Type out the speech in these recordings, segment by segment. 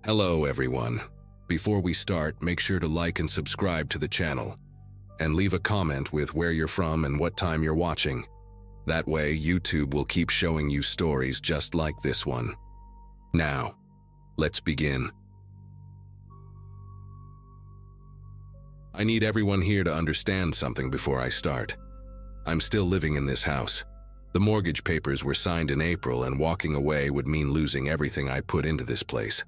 Hello everyone. Before we start, make sure to like and subscribe to the channel, and leave a comment with where you're from and what time you're watching. That way, YouTube will keep showing you stories just like this one. Now, let's begin. I need everyone here to understand something before I start. I'm still living in this house. The mortgage papers were signed in April, and walking away would mean losing everything I put into this place.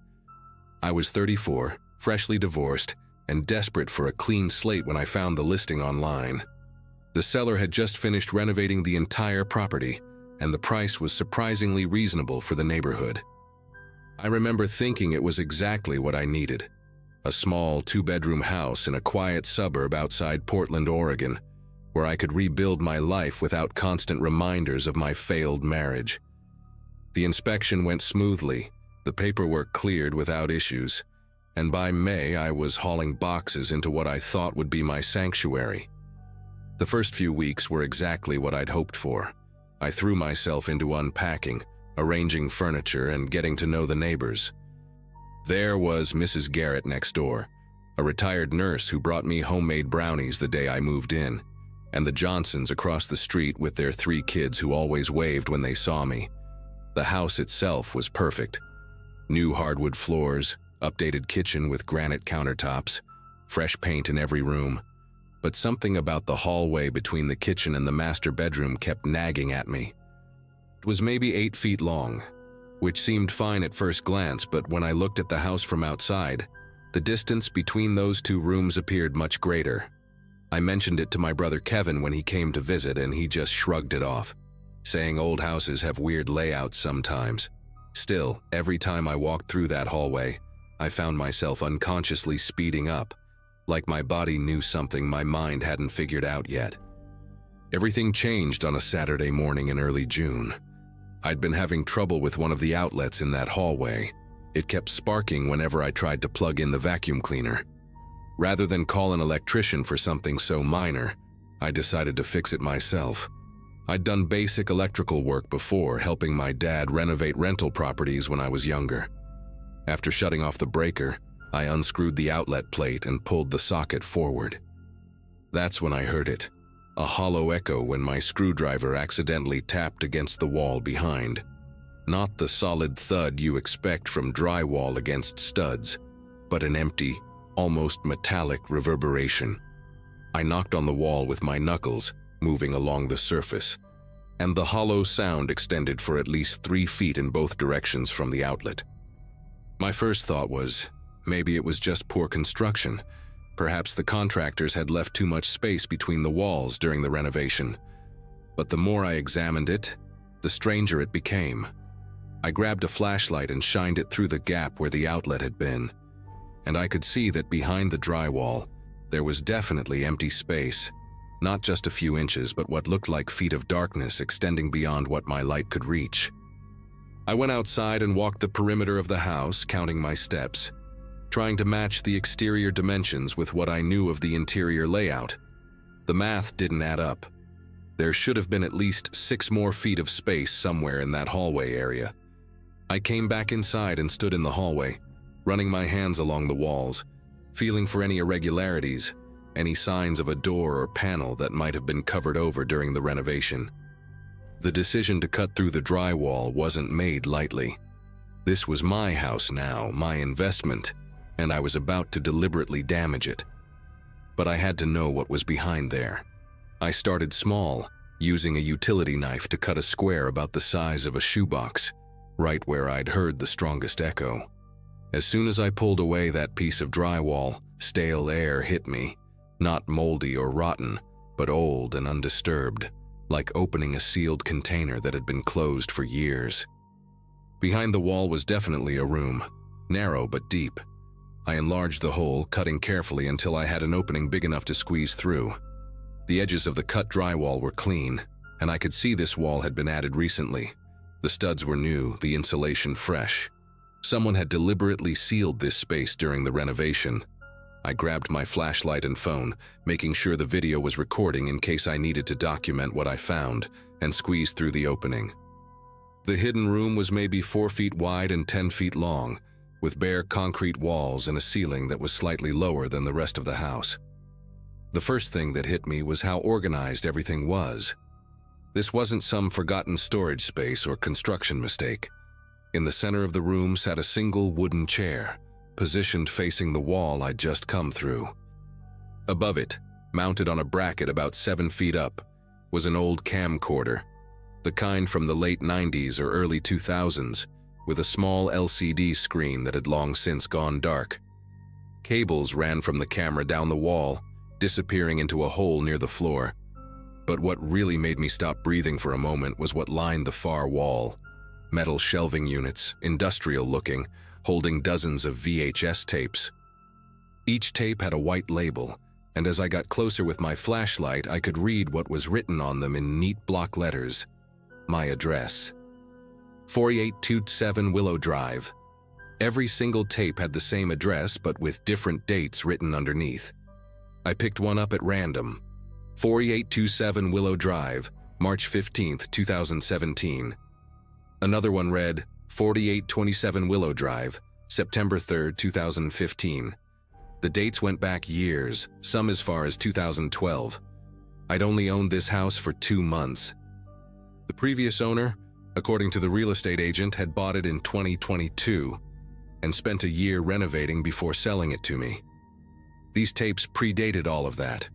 I was 34, freshly divorced, and desperate for a clean slate when I found the listing online. The seller had just finished renovating the entire property, and the price was surprisingly reasonable for the neighborhood. I remember thinking it was exactly what I needed. A small two-bedroom house in a quiet suburb outside Portland, Oregon, where I could rebuild my life without constant reminders of my failed marriage. The inspection went smoothly, the paperwork cleared without issues, and by May I was hauling boxes into what I thought would be my sanctuary. The first few weeks were exactly what I'd hoped for. I threw myself into unpacking, arranging furniture, and getting to know the neighbors. There was Mrs. Garrett next door, a retired nurse who brought me homemade brownies the day I moved in, and the Johnsons across the street with their 3 kids who always waved when they saw me. The house itself was perfect. New hardwood floors, updated kitchen with granite countertops, fresh paint in every room. But something about the hallway between the kitchen and the master bedroom kept nagging at me. It was maybe 8 feet long, which seemed fine at first glance, but when I looked at the house from outside, the distance between those 2 rooms appeared much greater. I mentioned it to my brother Kevin when he came to visit, and he just shrugged it off, saying old houses have weird layouts sometimes. Still, every time I walked through that hallway, I found myself unconsciously speeding up, like my body knew something my mind hadn't figured out yet. Everything changed on a Saturday morning in early June. I'd been having trouble with one of the outlets in that hallway. It kept sparking whenever I tried to plug in the vacuum cleaner. Rather than call an electrician for something so minor, I decided to fix it myself. I'd done basic electrical work before, helping my dad renovate rental properties when I was younger. After shutting off the breaker, I unscrewed the outlet plate and pulled the socket forward. That's when I heard it, a hollow echo when my screwdriver accidentally tapped against the wall behind. Not the solid thud you expect from drywall against studs, but an empty, almost metallic reverberation. I knocked on the wall with my knuckles, moving along the surface, and the hollow sound extended for at least 3 feet in both directions from the outlet. My first thought was, maybe it was just poor construction. Perhaps the contractors had left too much space between the walls during the renovation. But the more I examined it, the stranger it became. I grabbed a flashlight and shined it through the gap where the outlet had been, and I could see that behind the drywall, there was definitely empty space. Not just a few inches, but what looked like feet of darkness extending beyond what my light could reach. I went outside and walked the perimeter of the house, counting my steps, trying to match the exterior dimensions with what I knew of the interior layout. The math didn't add up. There should have been at least 6 more feet of space somewhere in that hallway area. I came back inside and stood in the hallway, running my hands along the walls, feeling for any irregularities, any signs of a door or panel that might have been covered over during the renovation. The decision to cut through the drywall wasn't made lightly. This was my house now, my investment, and I was about to deliberately damage it. But I had to know what was behind there. I started small, using a utility knife to cut a square about the size of a shoebox, right where I'd heard the strongest echo. As soon as I pulled away that piece of drywall, stale air hit me. Not moldy or rotten, but old and undisturbed, like opening a sealed container that had been closed for years. Behind the wall was definitely a room, narrow but deep. I enlarged the hole, cutting carefully until I had an opening big enough to squeeze through. The edges of the cut drywall were clean, and I could see this wall had been added recently. The studs were new, the insulation fresh. Someone had deliberately sealed this space during the renovation. I grabbed my flashlight and phone, making sure the video was recording in case I needed to document what I found, and squeezed through the opening. The hidden room was maybe 4 feet wide and 10 feet long, with bare concrete walls and a ceiling that was slightly lower than the rest of the house. The first thing that hit me was how organized everything was. This wasn't some forgotten storage space or construction mistake. In the center of the room sat a single wooden chair, positioned facing the wall I'd just come through. Above it, mounted on a bracket about 7 feet up, was an old camcorder, the kind from the late 90s or early 2000s, with a small LCD screen that had long since gone dark. Cables ran from the camera down the wall, disappearing into a hole near the floor. But what really made me stop breathing for a moment was what lined the far wall. Metal shelving units, industrial-looking, holding dozens of VHS tapes. Each tape had a white label, and as I got closer with my flashlight, I could read what was written on them in neat block letters. My address. 4827 Willow Drive. Every single tape had the same address, but with different dates written underneath. I picked one up at random. 4827 Willow Drive, March 15, 2017. Another one read, 4827 Willow Drive, September 3, 2015. The dates went back years, some as far as 2012. I'd only owned this house for 2 months. The previous owner, according to the real estate agent, had bought it in 2022 and spent a year renovating before selling it to me. These tapes predated all of that.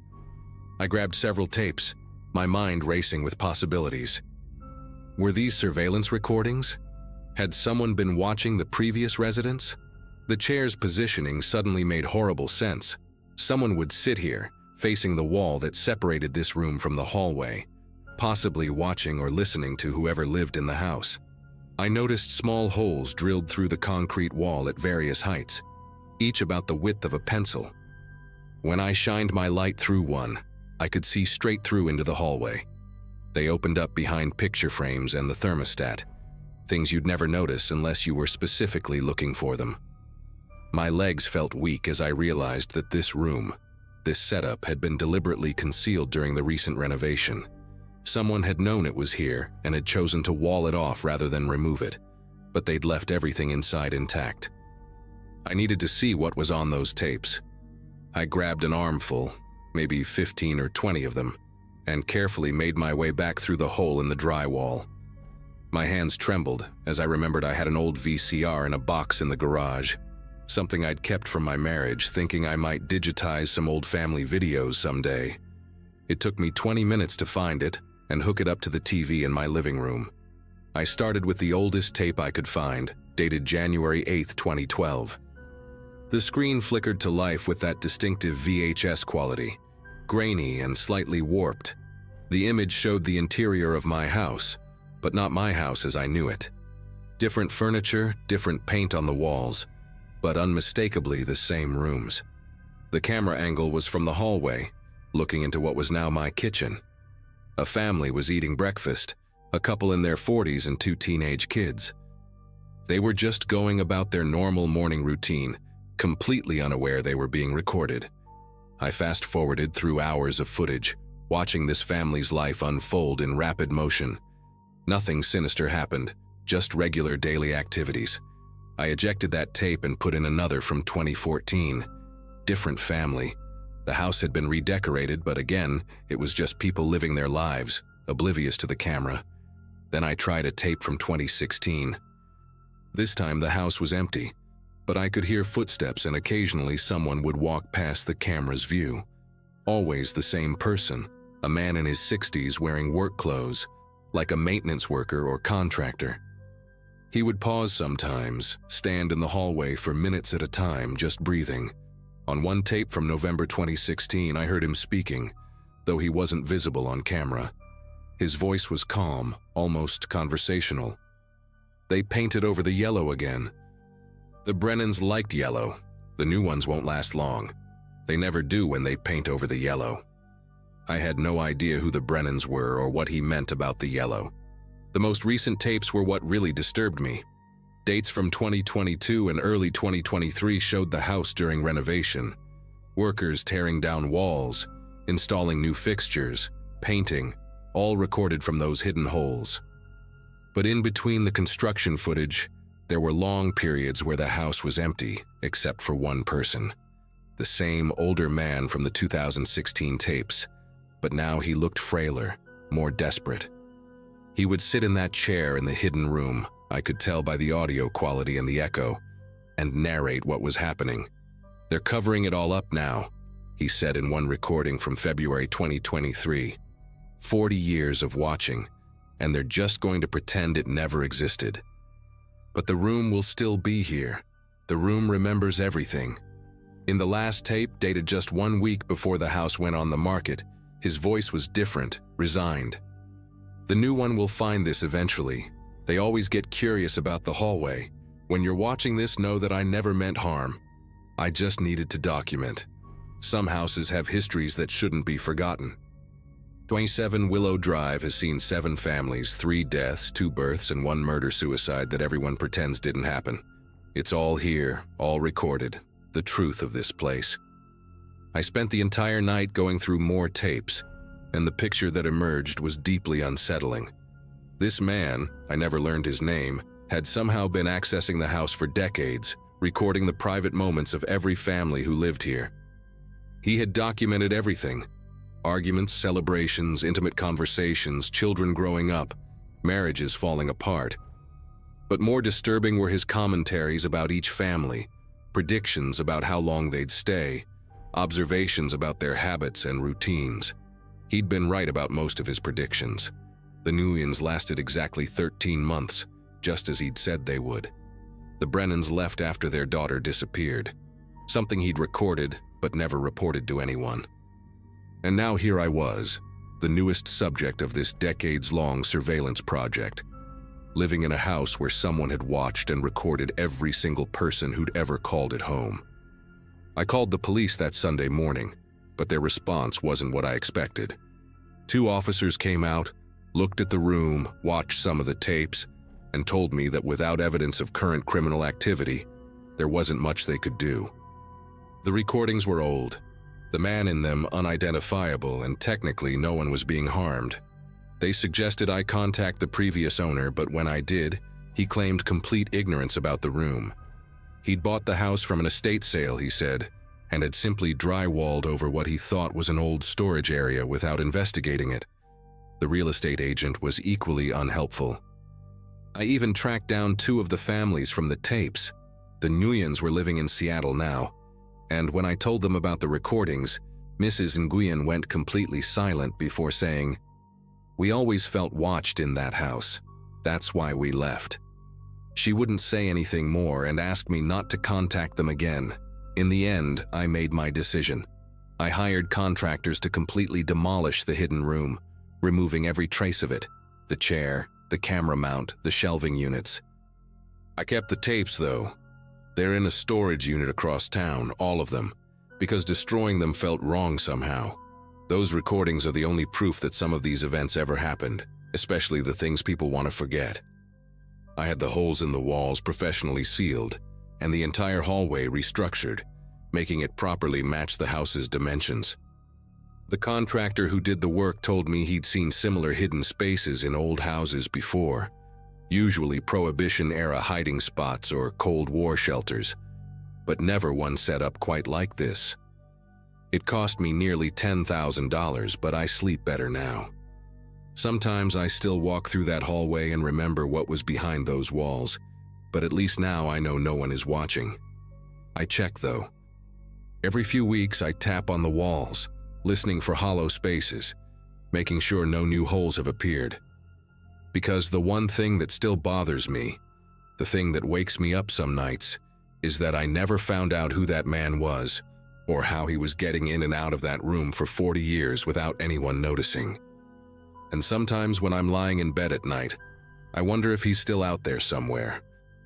I grabbed several tapes, my mind racing with possibilities. Were these surveillance recordings? Had someone been watching the previous residents? The chair's positioning suddenly made horrible sense. Someone would sit here, facing the wall that separated this room from the hallway, possibly watching or listening to whoever lived in the house. I noticed small holes drilled through the concrete wall at various heights, each about the width of a pencil. When I shined my light through one, I could see straight through into the hallway. They opened up behind picture frames and the thermostat, things you'd never notice unless you were specifically looking for them. My legs felt weak as I realized that this room, this setup, had been deliberately concealed during the recent renovation. Someone had known it was here and had chosen to wall it off rather than remove it, but they'd left everything inside intact. I needed to see what was on those tapes. I grabbed an armful, maybe 15 or 20 of them, and carefully made my way back through the hole in the drywall. My hands trembled as I remembered I had an old VCR in a box in the garage, something I'd kept from my marriage, thinking I might digitize some old family videos someday. It took me 20 minutes to find it and hook it up to the TV in my living room. I started with the oldest tape I could find, dated January 8, 2012. The screen flickered to life with that distinctive VHS quality, grainy and slightly warped. The image showed the interior of my house, but not my house as I knew it. Different furniture, different paint on the walls, but unmistakably the same rooms. The camera angle was from the hallway, looking into what was now my kitchen. A family was eating breakfast, a couple in their 40s and 2 teenage kids. They were just going about their normal morning routine, completely unaware they were being recorded. I fast-forwarded through hours of footage, watching this family's life unfold in rapid motion. Nothing sinister happened, just regular daily activities. I ejected that tape and put in another from 2014. Different family. The house had been redecorated, but again, it was just people living their lives, oblivious to the camera. Then I tried a tape from 2016. This time the house was empty, but I could hear footsteps and occasionally someone would walk past the camera's view. Always the same person, a man in his 60s wearing work clothes, like a maintenance worker or contractor. He would pause sometimes, stand in the hallway for minutes at a time, just breathing. On one tape from November 2016, I heard him speaking, though he wasn't visible on camera. His voice was calm, almost conversational. They painted over the yellow again. The Brennans liked yellow. The new ones won't last long. They never do when they paint over the yellow. I had no idea who the Brennans were or what he meant about the yellow. The most recent tapes were what really disturbed me. Dates from 2022 and early 2023 showed the house during renovation. Workers tearing down walls, installing new fixtures, painting, all recorded from those hidden holes. But in between the construction footage, There were long periods where the house was empty, except for one person. The same older man from the 2016 tapes, but now he looked frailer, more desperate. He would sit in that chair in the hidden room, I could tell by the audio quality and the echo, and narrate what was happening. "They're covering it all up now," he said in one recording from February 2023. 40 years of watching, and they're just going to pretend it never existed. But the room will still be here. The room remembers everything. In the last tape, dated just 1 week before the house went on the market, his voice was different, resigned. The new one will find this eventually. They always get curious about the hallway. "When you're watching this, know that I never meant harm. I just needed to document. Some houses have histories that shouldn't be forgotten." 27 Willow Drive has seen 7 families, 3 deaths, 2 births, and 1 murder-suicide that everyone pretends didn't happen. It's all here, all recorded, the truth of this place. I spent the entire night going through more tapes, and the picture that emerged was deeply unsettling. This man, I never learned his name, had somehow been accessing the house for decades, recording the private moments of every family who lived here. He had documented everything: arguments, celebrations, intimate conversations, children growing up, marriages falling apart. But more disturbing were his commentaries about each family, predictions about how long they'd stay, observations about their habits and routines. He'd been right about most of his predictions. The Nguyens lasted exactly 13 months, just as he'd said they would. The Brennans left after their daughter disappeared, something he'd recorded but never reported to anyone. And now here I was, the newest subject of this decades-long surveillance project, living in a house where someone had watched and recorded every single person who'd ever called it home. I called the police that Sunday morning, but their response wasn't what I expected. 2 officers came out, looked at the room, watched some of the tapes, and told me that without evidence of current criminal activity, there wasn't much they could do. The recordings were old, the man in them unidentifiable, and technically no one was being harmed. They suggested I contact the previous owner, but when I did, he claimed complete ignorance about the room. He'd bought the house from an estate sale, he said, and had simply drywalled over what he thought was an old storage area without investigating it. The real estate agent was equally unhelpful. I even tracked down 2 of the families from the tapes. The Nguyens were living in Seattle now, and when I told them about the recordings, Mrs. Nguyen went completely silent before saying, "We always felt watched in that house. That's why we left." She wouldn't say anything more and asked me not to contact them again. In the end, I made my decision. I hired contractors to completely demolish the hidden room, removing every trace of it: the chair, the camera mount, the shelving units. I kept the tapes, though. They're in a storage unit across town, all of them, because destroying them felt wrong somehow. Those recordings are the only proof that some of these events ever happened, especially the things people want to forget. I had the holes in the walls professionally sealed, and the entire hallway restructured, making it properly match the house's dimensions. The contractor who did the work told me he'd seen similar hidden spaces in old houses before, usually Prohibition-era hiding spots or Cold War shelters, but never one set up quite like this. It cost me nearly $10,000, but I sleep better now. Sometimes I still walk through that hallway and remember what was behind those walls, but at least now I know no one is watching. I check, though. Every few weeks I tap on the walls, listening for hollow spaces, making sure no new holes have appeared. Because the one thing that still bothers me, the thing that wakes me up some nights, is that I never found out who that man was, or how he was getting in and out of that room for 40 years without anyone noticing. And sometimes when I'm lying in bed at night, I wonder if he's still out there somewhere,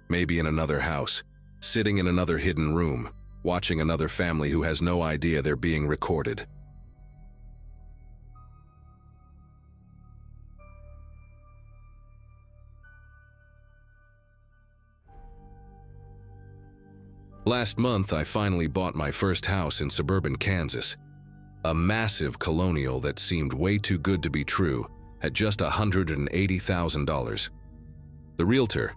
maybe in another house, sitting in another hidden room, watching another family who has no idea they're being recorded. Last month, I finally bought my first house in suburban Kansas. A massive colonial that seemed way too good to be true at just $180,000. The realtor,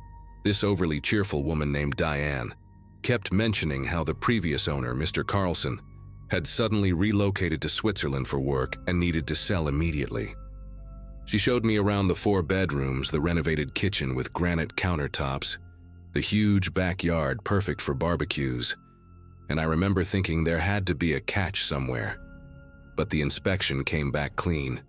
This overly cheerful woman named Diane kept mentioning how the previous owner, Mr. Carlson, had suddenly relocated to Switzerland for work and needed to sell immediately. She showed me around the 4 bedrooms, the renovated kitchen with granite countertops, the huge backyard perfect for barbecues, and I remember thinking there had to be a catch somewhere. But the inspection came back clean,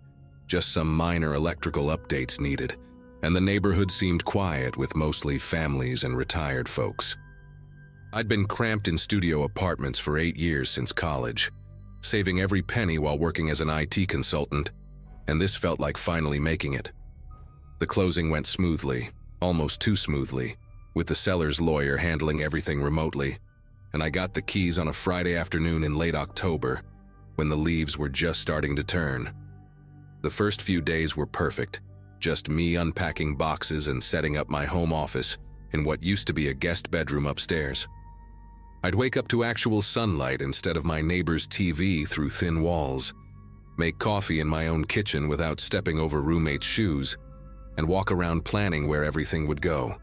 just some minor electrical updates needed, and the neighborhood seemed quiet with mostly families and retired folks. I'd been cramped in studio apartments for 8 years since college, saving every penny while working as an IT consultant, and this felt like finally making it. The closing went smoothly, almost too smoothly, with the seller's lawyer handling everything remotely, and I got the keys on a Friday afternoon in late October, when the leaves were just starting to turn. The first few days were perfect, just me unpacking boxes and setting up my home office in what used to be a guest bedroom upstairs. I'd wake up to actual sunlight instead of my neighbor's TV through thin walls, make coffee in my own kitchen without stepping over roommates' shoes, and walk around planning where everything would go.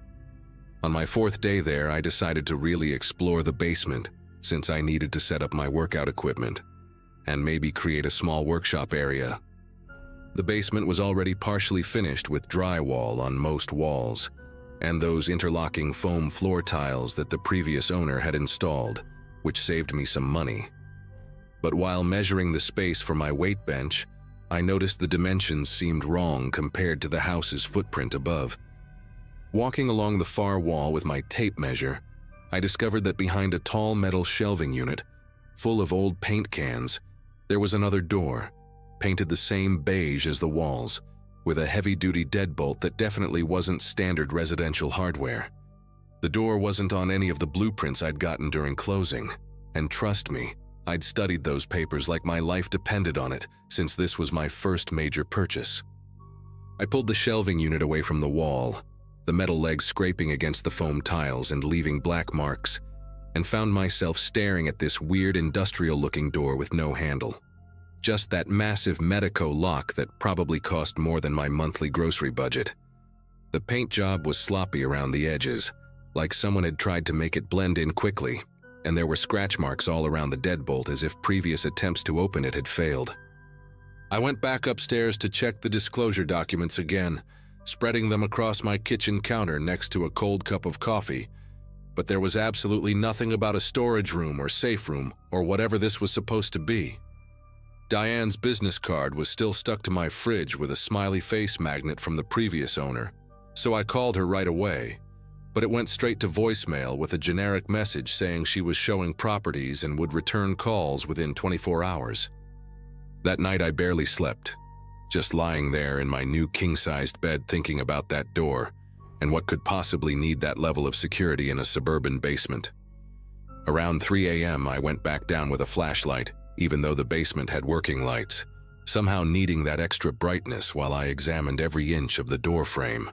On my 4th day there, I decided to really explore the basement, since I needed to set up my workout equipment, and maybe create a small workshop area. The basement was already partially finished with drywall on most walls, and those interlocking foam floor tiles that the previous owner had installed, which saved me some money. But while measuring the space for my weight bench, I noticed the dimensions seemed wrong compared to the house's footprint above. Walking along the far wall with my tape measure, I discovered that behind a tall metal shelving unit, full of old paint cans, there was another door, painted the same beige as the walls, with a heavy-duty deadbolt that definitely wasn't standard residential hardware. The door wasn't on any of the blueprints I'd gotten during closing, and trust me, I'd studied those papers like my life depended on it, since this was my first major purchase. I pulled the shelving unit away from the wall, the metal legs scraping against the foam tiles and leaving black marks, and found myself staring at this weird industrial-looking door with no handle. Just that massive Medico lock that probably cost more than my monthly grocery budget. The paint job was sloppy around the edges, like someone had tried to make it blend in quickly, and there were scratch marks all around the deadbolt as if previous attempts to open it had failed. I went back upstairs to check the disclosure documents again, spreading them across my kitchen counter next to a cold cup of coffee, but there was absolutely nothing about a storage room or safe room or whatever this was supposed to be. Diane's business card was still stuck to my fridge with a smiley face magnet from the previous owner, so I called her right away, but it went straight to voicemail with a generic message saying she was showing properties and would return calls within 24 hours. That night I barely slept, just lying there in my new king-sized bed thinking about that door and what could possibly need that level of security in a suburban basement. Around 3 a.m. I went back down with a flashlight, even though the basement had working lights, somehow needing that extra brightness while I examined every inch of the door frame.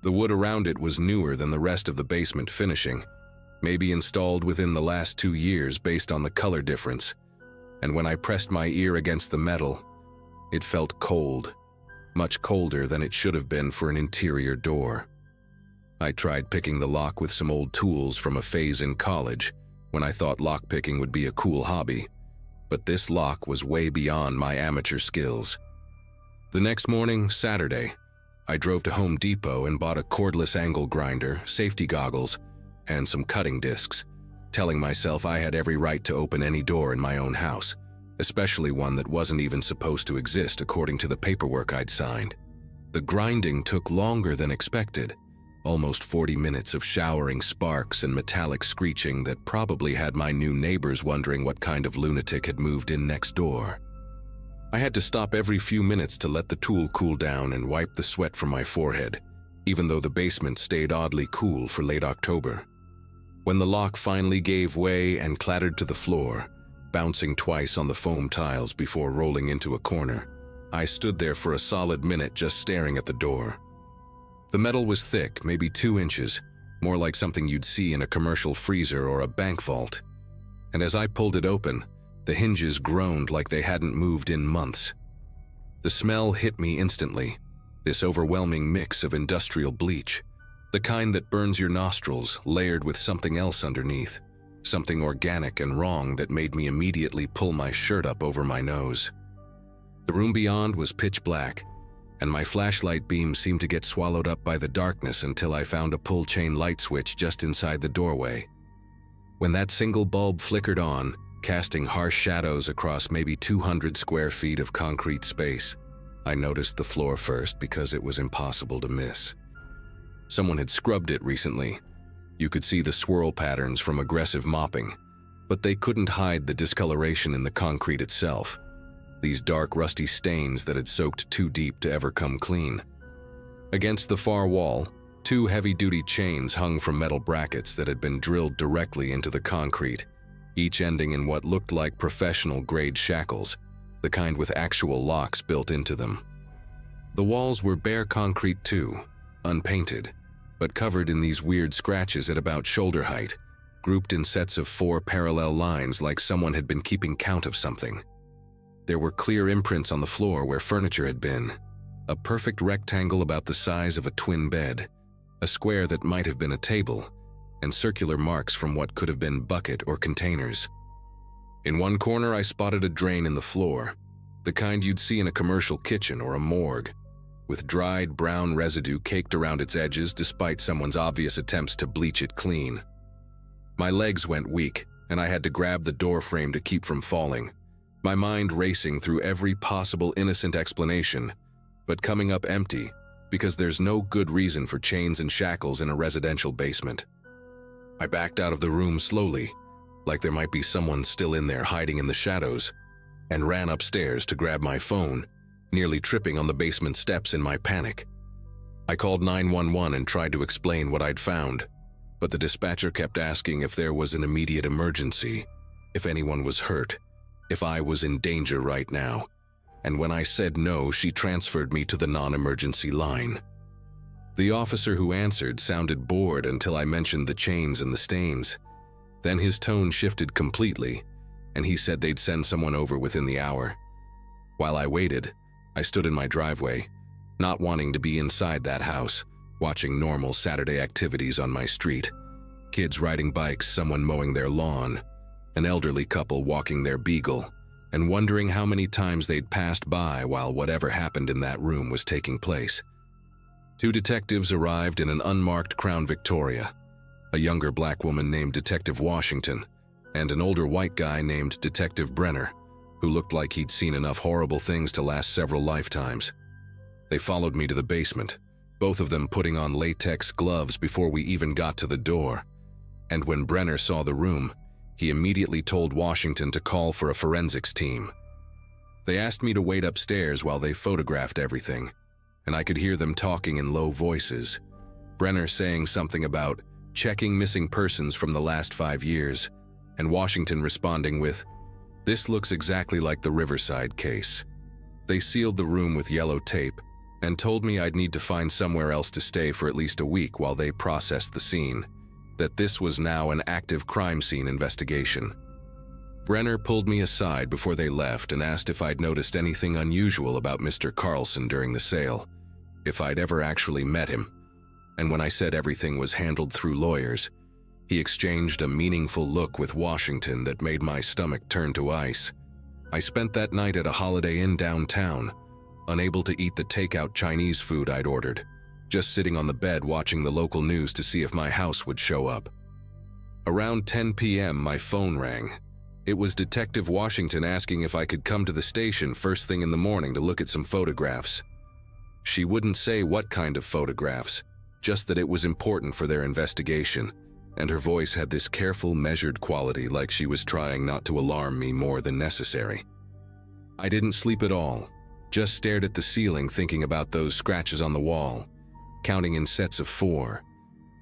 The wood around it was newer than the rest of the basement finishing, maybe installed within the last 2 years based on the color difference, and when I pressed my ear against the metal, it felt cold, much colder than it should have been for an interior door. I tried picking the lock with some old tools from a phase in college when I thought lockpicking would be a cool hobby, but this lock was way beyond my amateur skills. The next morning, Saturday, I drove to Home Depot and bought a cordless angle grinder, safety goggles, and some cutting discs, telling myself I had every right to open any door in my own house, especially one that wasn't even supposed to exist according to the paperwork I'd signed. The grinding took longer than expected, almost 40 minutes of showering sparks and metallic screeching that probably had my new neighbors wondering what kind of lunatic had moved in next door. I had to stop every few minutes to let the tool cool down and wipe the sweat from my forehead, even though the basement stayed oddly cool for late October. When the lock finally gave way and clattered to the floor, bouncing twice on the foam tiles before rolling into a corner, I stood there for a solid minute just staring at the door. The metal was thick, maybe 2 inches, more like something you'd see in a commercial freezer or a bank vault. And as I pulled it open, the hinges groaned like they hadn't moved in months. The smell hit me instantly, this overwhelming mix of industrial bleach, The kind that burns your nostrils, layered with something else underneath. Something organic and wrong that made me immediately pull my shirt up over my nose. The room beyond was pitch black, and my flashlight beam seemed to get swallowed up by the darkness until I found a pull-chain light switch just inside the doorway. When that single bulb flickered on, casting harsh shadows across maybe 200 square feet of concrete space, I noticed the floor first because it was impossible to miss. Someone had scrubbed it recently. You could see the swirl patterns from aggressive mopping, but they couldn't hide the discoloration in the concrete itself. These dark, rusty stains that had soaked too deep to ever come clean. Against the far wall, 2 heavy-duty chains hung from metal brackets that had been drilled directly into the concrete, each ending in what looked like professional-grade shackles, the kind with actual locks built into them. The walls were bare concrete too, unpainted, but covered in these weird scratches at about shoulder height, grouped in sets of 4 parallel lines like someone had been keeping count of something. There were clear imprints on the floor where furniture had been, a perfect rectangle about the size of a twin bed, a square that might have been a table, and circular marks from what could have been bucket or containers. In one corner I spotted a drain in the floor, the kind you'd see in a commercial kitchen or a morgue, with dried brown residue caked around its edges despite someone's obvious attempts to bleach it clean. My legs went weak, and I had to grab the door frame to keep from falling, my mind racing through every possible innocent explanation, but coming up empty because there's no good reason for chains and shackles in a residential basement. I backed out of the room slowly, like there might be someone still in there hiding in the shadows, and ran upstairs to grab my phone, nearly tripping on the basement steps in my panic. I called 911 and tried to explain what I'd found, but the dispatcher kept asking if there was an immediate emergency, if anyone was hurt, if I was in danger right now, and when I said no, she transferred me to the non-emergency line. The officer who answered sounded bored until I mentioned the chains and the stains. Then his tone shifted completely, and he said they'd send someone over within the hour. While I waited, I stood in my driveway, not wanting to be inside that house, watching normal Saturday activities on my street. Kids riding bikes, someone mowing their lawn, an elderly couple walking their beagle, and wondering how many times they'd passed by while whatever happened in that room was taking place. 2 detectives arrived in an unmarked Crown Victoria, a younger black woman named Detective Washington, and an older white guy named Detective Brenner, who looked like he'd seen enough horrible things to last several lifetimes. They followed me to the basement, both of them putting on latex gloves before we even got to the door, and when Brenner saw the room, he immediately told Washington to call for a forensics team. They asked me to wait upstairs while they photographed everything, and I could hear them talking in low voices, Brenner saying something about checking missing persons from the last 5 years, and Washington responding with, "This looks exactly like the Riverside case." They sealed the room with yellow tape and told me I'd need to find somewhere else to stay for at least a week while they processed the scene, that this was now an active crime scene investigation. Brenner pulled me aside before they left and asked if I'd noticed anything unusual about Mr. Carlson during the sale, if I'd ever actually met him, and when I said everything was handled through lawyers, he exchanged a meaningful look with Washington that made my stomach turn to ice. I spent that night at a Holiday Inn downtown, unable to eat the takeout Chinese food I'd ordered, just sitting on the bed watching the local news to see if my house would show up. Around 10 p.m. my phone rang. It was Detective Washington asking if I could come to the station first thing in the morning to look at some photographs. She wouldn't say what kind of photographs, just that it was important for their investigation, and her voice had this careful, measured quality like she was trying not to alarm me more than necessary. I didn't sleep at all, just stared at the ceiling thinking about those scratches on the wall, counting in sets of 4,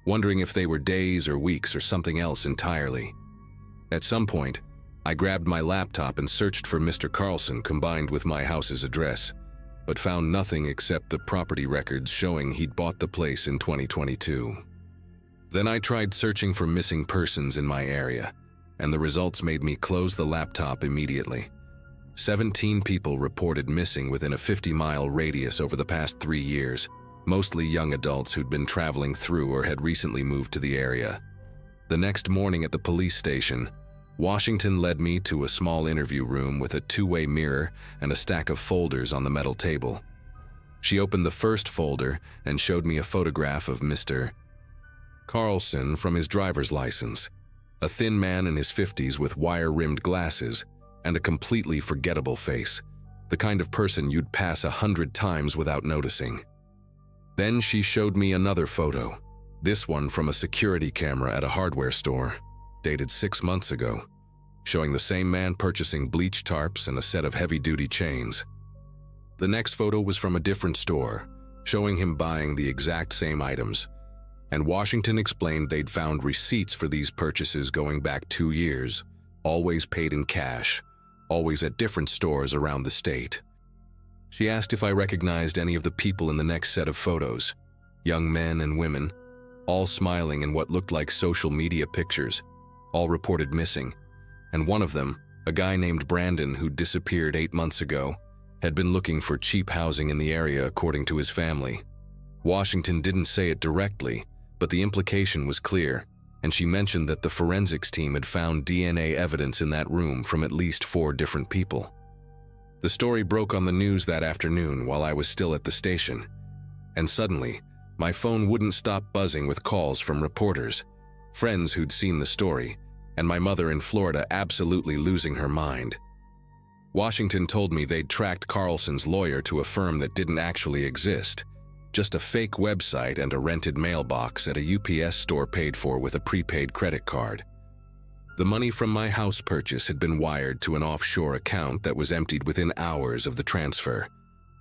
wondering if they were days or weeks or something else entirely. At some point, I grabbed my laptop and searched for Mr. Carlson combined with my house's address, but found nothing except the property records showing he'd bought the place in 2022. Then I tried searching for missing persons in my area, and the results made me close the laptop immediately. 17 people reported missing within a 50-mile radius over the past 3 years, mostly young adults who'd been traveling through or had recently moved to the area. The next morning at the police station, Washington led me to a small interview room with a two-way mirror and a stack of folders on the metal table. She opened the first folder and showed me a photograph of Mr. Carlson from his driver's license, a thin man in his 50s with wire-rimmed glasses and a completely forgettable face, the kind of person you'd pass 100 times without noticing. Then she showed me another photo, this one from a security camera at a hardware store, dated 6 months ago, showing the same man purchasing bleach tarps and a set of heavy-duty chains. The next photo was from a different store, showing him buying the exact same items, and Washington explained they'd found receipts for these purchases going back 2 years, always paid in cash, always at different stores around the state. She asked if I recognized any of the people in the next set of photos, young men and women, all smiling in what looked like social media pictures, all reported missing, and one of them, a guy named Brandon who disappeared 8 months ago, had been looking for cheap housing in the area according to his family. Washington didn't say it directly, but the implication was clear, and she mentioned that the forensics team had found DNA evidence in that room from at least 4 different people. The story broke on the news that afternoon while I was still at the station, and suddenly, my phone wouldn't stop buzzing with calls from reporters, friends who'd seen the story, and my mother in Florida absolutely losing her mind. Washington told me they'd tracked Carlson's lawyer to a firm that didn't actually exist, just a fake website and a rented mailbox at a UPS store paid for with a prepaid credit card. The money from my house purchase had been wired to an offshore account that was emptied within hours of the transfer,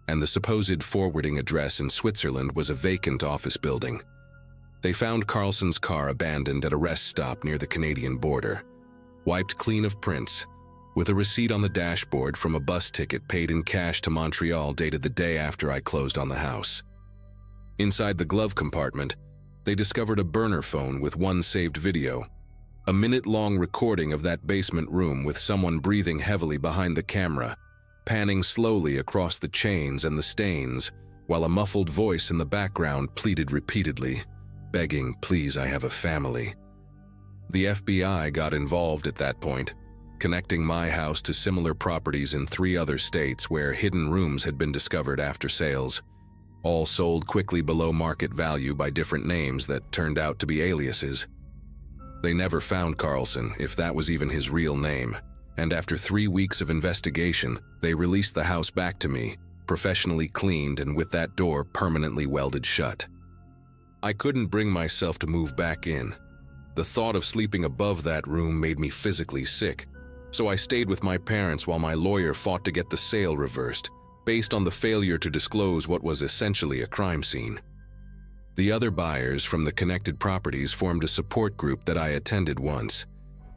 and the supposed forwarding address in Switzerland was a vacant office building. They found Carlson's car abandoned at a rest stop near the Canadian border, wiped clean of prints, with a receipt on the dashboard from a bus ticket paid in cash to Montreal dated the day after I closed on the house. Inside the glove compartment, they discovered a burner phone with one saved video, a minute-long recording of that basement room with someone breathing heavily behind the camera, panning slowly across the chains and the stains, while a muffled voice in the background pleaded repeatedly, begging, "Please, I have a family." The FBI got involved at that point, connecting my house to similar properties in 3 other states where hidden rooms had been discovered after sales, all sold quickly below market value by different names that turned out to be aliases. They never found Carlson, if that was even his real name, and after 3 weeks of investigation, they released the house back to me, professionally cleaned and with that door permanently welded shut. I couldn't bring myself to move back in. The thought of sleeping above that room made me physically sick, so I stayed with my parents while my lawyer fought to get the sale reversed, based on the failure to disclose what was essentially a crime scene. The other buyers from the connected properties formed a support group that I attended once,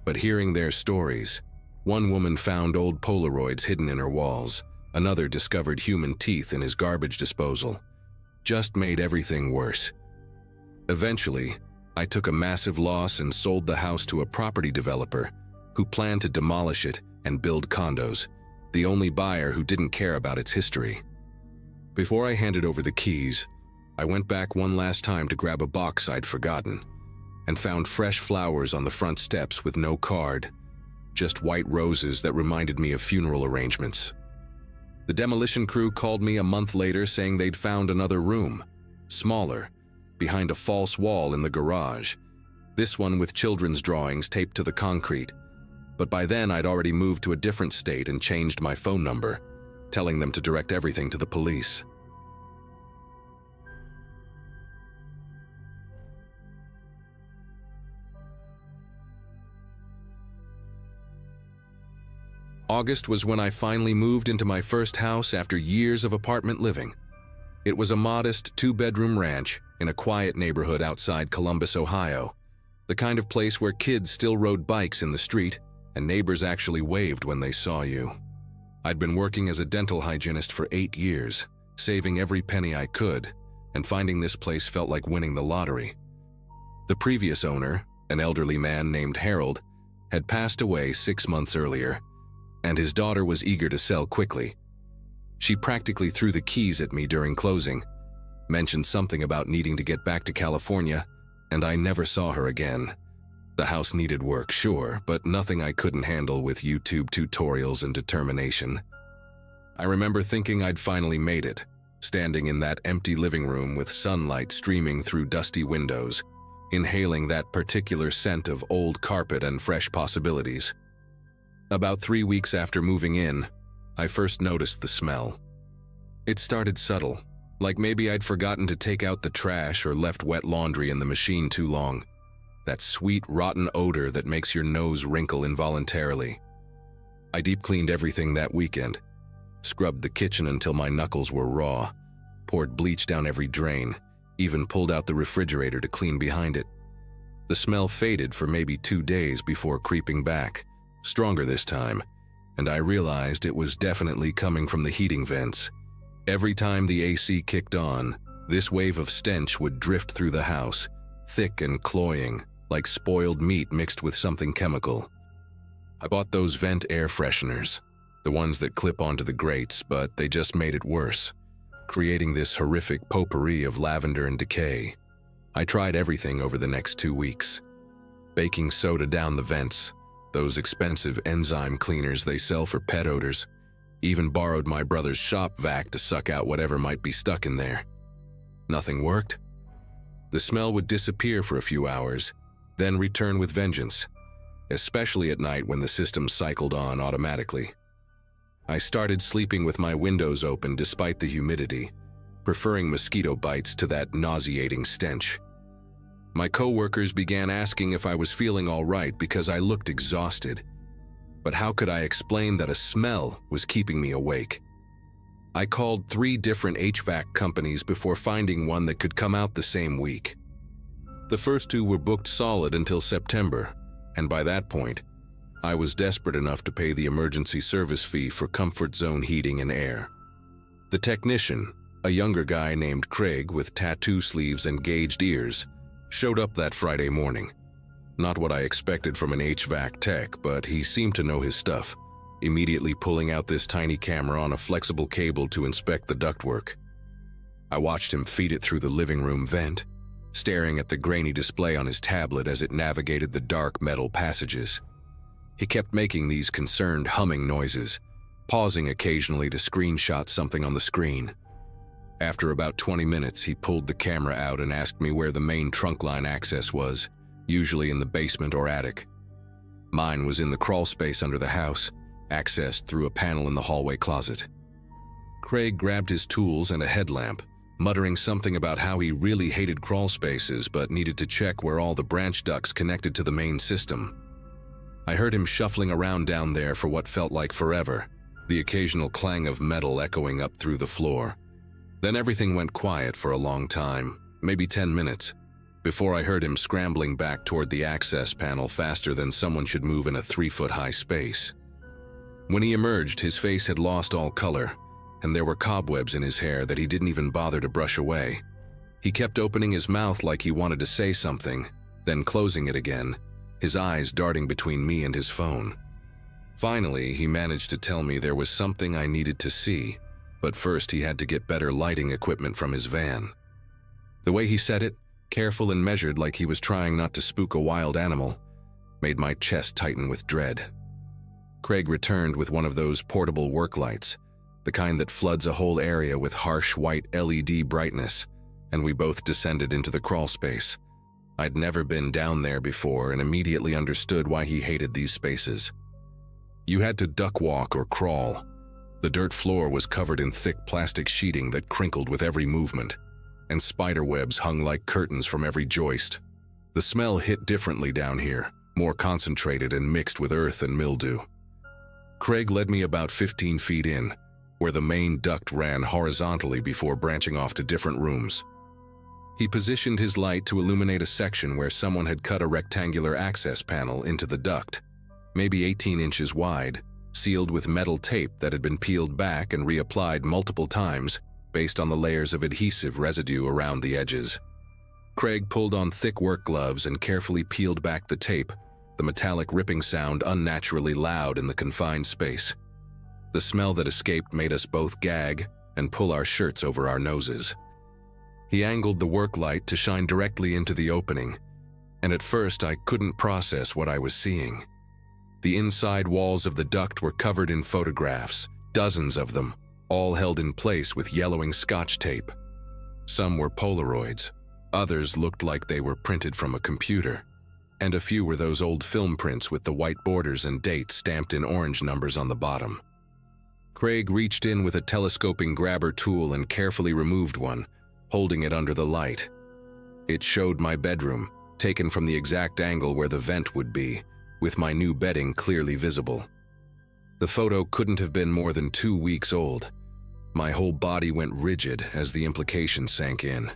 but hearing their stories, one woman found old Polaroids hidden in her walls, another discovered human teeth in his garbage disposal, just made everything worse. Eventually, I took a massive loss and sold the house to a property developer who planned to demolish it and build condos, the only buyer who didn't care about its history. Before I handed over the keys, I went back one last time to grab a box I'd forgotten, and found fresh flowers on the front steps with no card, just white roses that reminded me of funeral arrangements. The demolition crew called me a month later saying they'd found another room, smaller, behind a false wall in the garage, this one with children's drawings taped to the concrete. But by then I'd already moved to a different state and changed my phone number, telling them to direct everything to the police. August was when I finally moved into my first house after years of apartment living. It was a modest 2-bedroom ranch in a quiet neighborhood outside Columbus, Ohio, the kind of place where kids still rode bikes in the street and neighbors actually waved when they saw you. I'd been working as a dental hygienist for 8 years, saving every penny I could, and finding this place felt like winning the lottery. The previous owner, an elderly man named Harold, had passed away 6 months earlier, and his daughter was eager to sell quickly. She practically threw the keys at me during closing, mentioned something about needing to get back to California, and I never saw her again. The house needed work, sure, but nothing I couldn't handle with YouTube tutorials and determination. I remember thinking I'd finally made it, standing in that empty living room with sunlight streaming through dusty windows, inhaling that particular scent of old carpet and fresh possibilities. About 3 weeks after moving in, I first noticed the smell. It started subtle, like maybe I'd forgotten to take out the trash or left wet laundry in the machine too long. That sweet, rotten odor that makes your nose wrinkle involuntarily. I deep cleaned everything that weekend, scrubbed the kitchen until my knuckles were raw, poured bleach down every drain, even pulled out the refrigerator to clean behind it. The smell faded for maybe 2 days before creeping back, stronger this time, and I realized it was definitely coming from the heating vents. Every time the AC kicked on, this wave of stench would drift through the house, thick and cloying, like spoiled meat mixed with something chemical. I bought those vent air fresheners, the ones that clip onto the grates, but they just made it worse, creating this horrific potpourri of lavender and decay. I tried everything over the next 2 weeks. Baking soda down the vents, those expensive enzyme cleaners they sell for pet odors, even borrowed my brother's shop vac to suck out whatever might be stuck in there. Nothing worked. The smell would disappear for a few hours, then return with vengeance, especially at night when the system cycled on automatically. I started sleeping with my windows open despite the humidity, preferring mosquito bites to that nauseating stench. My coworkers began asking if I was feeling all right because I looked exhausted. But how could I explain that a smell was keeping me awake? I called 3 different HVAC companies before finding one that could come out the same week. The first 2 were booked solid until September, and by that point, I was desperate enough to pay the emergency service fee for comfort zone heating and air. The technician, a younger guy named Craig with tattoo sleeves and gauged ears, showed up that Friday morning. Not what I expected from an HVAC tech, but he seemed to know his stuff, immediately pulling out this tiny camera on a flexible cable to inspect the ductwork. I watched him feed it through the living room vent, staring at the grainy display on his tablet as it navigated the dark metal passages. He kept making these concerned humming noises, pausing occasionally to screenshot something on the screen. After about 20 minutes, he pulled the camera out and asked me where the main trunk line access was, usually in the basement or attic. Mine was in the crawl space under the house, accessed through a panel in the hallway closet. Craig grabbed his tools and a headlamp, muttering something about how he really hated crawl spaces but needed to check where all the branch ducts connected to the main system. I heard him shuffling around down there for what felt like forever, the occasional clang of metal echoing up through the floor. Then everything went quiet for a long time, maybe 10 minutes, before I heard him scrambling back toward the access panel faster than someone should move in a 3-foot-high space. When he emerged, his face had lost all color, and there were cobwebs in his hair that he didn't even bother to brush away. He kept opening his mouth like he wanted to say something, then closing it again, his eyes darting between me and his phone. Finally, he managed to tell me there was something I needed to see, but first he had to get better lighting equipment from his van. The way he said it, careful and measured like he was trying not to spook a wild animal, made my chest tighten with dread. Craig returned with one of those portable work lights, the kind that floods a whole area with harsh white LED brightness, and we both descended into the crawl space. I'd never been down there before and immediately understood why he hated these spaces. You had to duck walk or crawl. The dirt floor was covered in thick plastic sheeting that crinkled with every movement, and spider webs hung like curtains from every joist. The smell hit differently down here, more concentrated and mixed with earth and mildew. Craig led me about 15 feet in, where the main duct ran horizontally before branching off to different rooms. He positioned his light to illuminate a section where someone had cut a rectangular access panel into the duct, maybe 18 inches wide, sealed with metal tape that had been peeled back and reapplied multiple times based on the layers of adhesive residue around the edges. Craig pulled on thick work gloves and carefully peeled back the tape, the metallic ripping sound unnaturally loud in the confined space. The smell that escaped made us both gag and pull our shirts over our noses. He angled the work light to shine directly into the opening, and at first I couldn't process what I was seeing. The inside walls of the duct were covered in photographs, dozens of them, all held in place with yellowing Scotch tape. Some were Polaroids, others looked like they were printed from a computer, and a few were those old film prints with the white borders and dates stamped in orange numbers on the bottom. Craig reached in with a telescoping grabber tool and carefully removed one, holding it under the light. It showed my bedroom, taken from the exact angle where the vent would be, with my new bedding clearly visible. The photo couldn't have been more than 2 weeks old. My whole body went rigid as the implication sank in.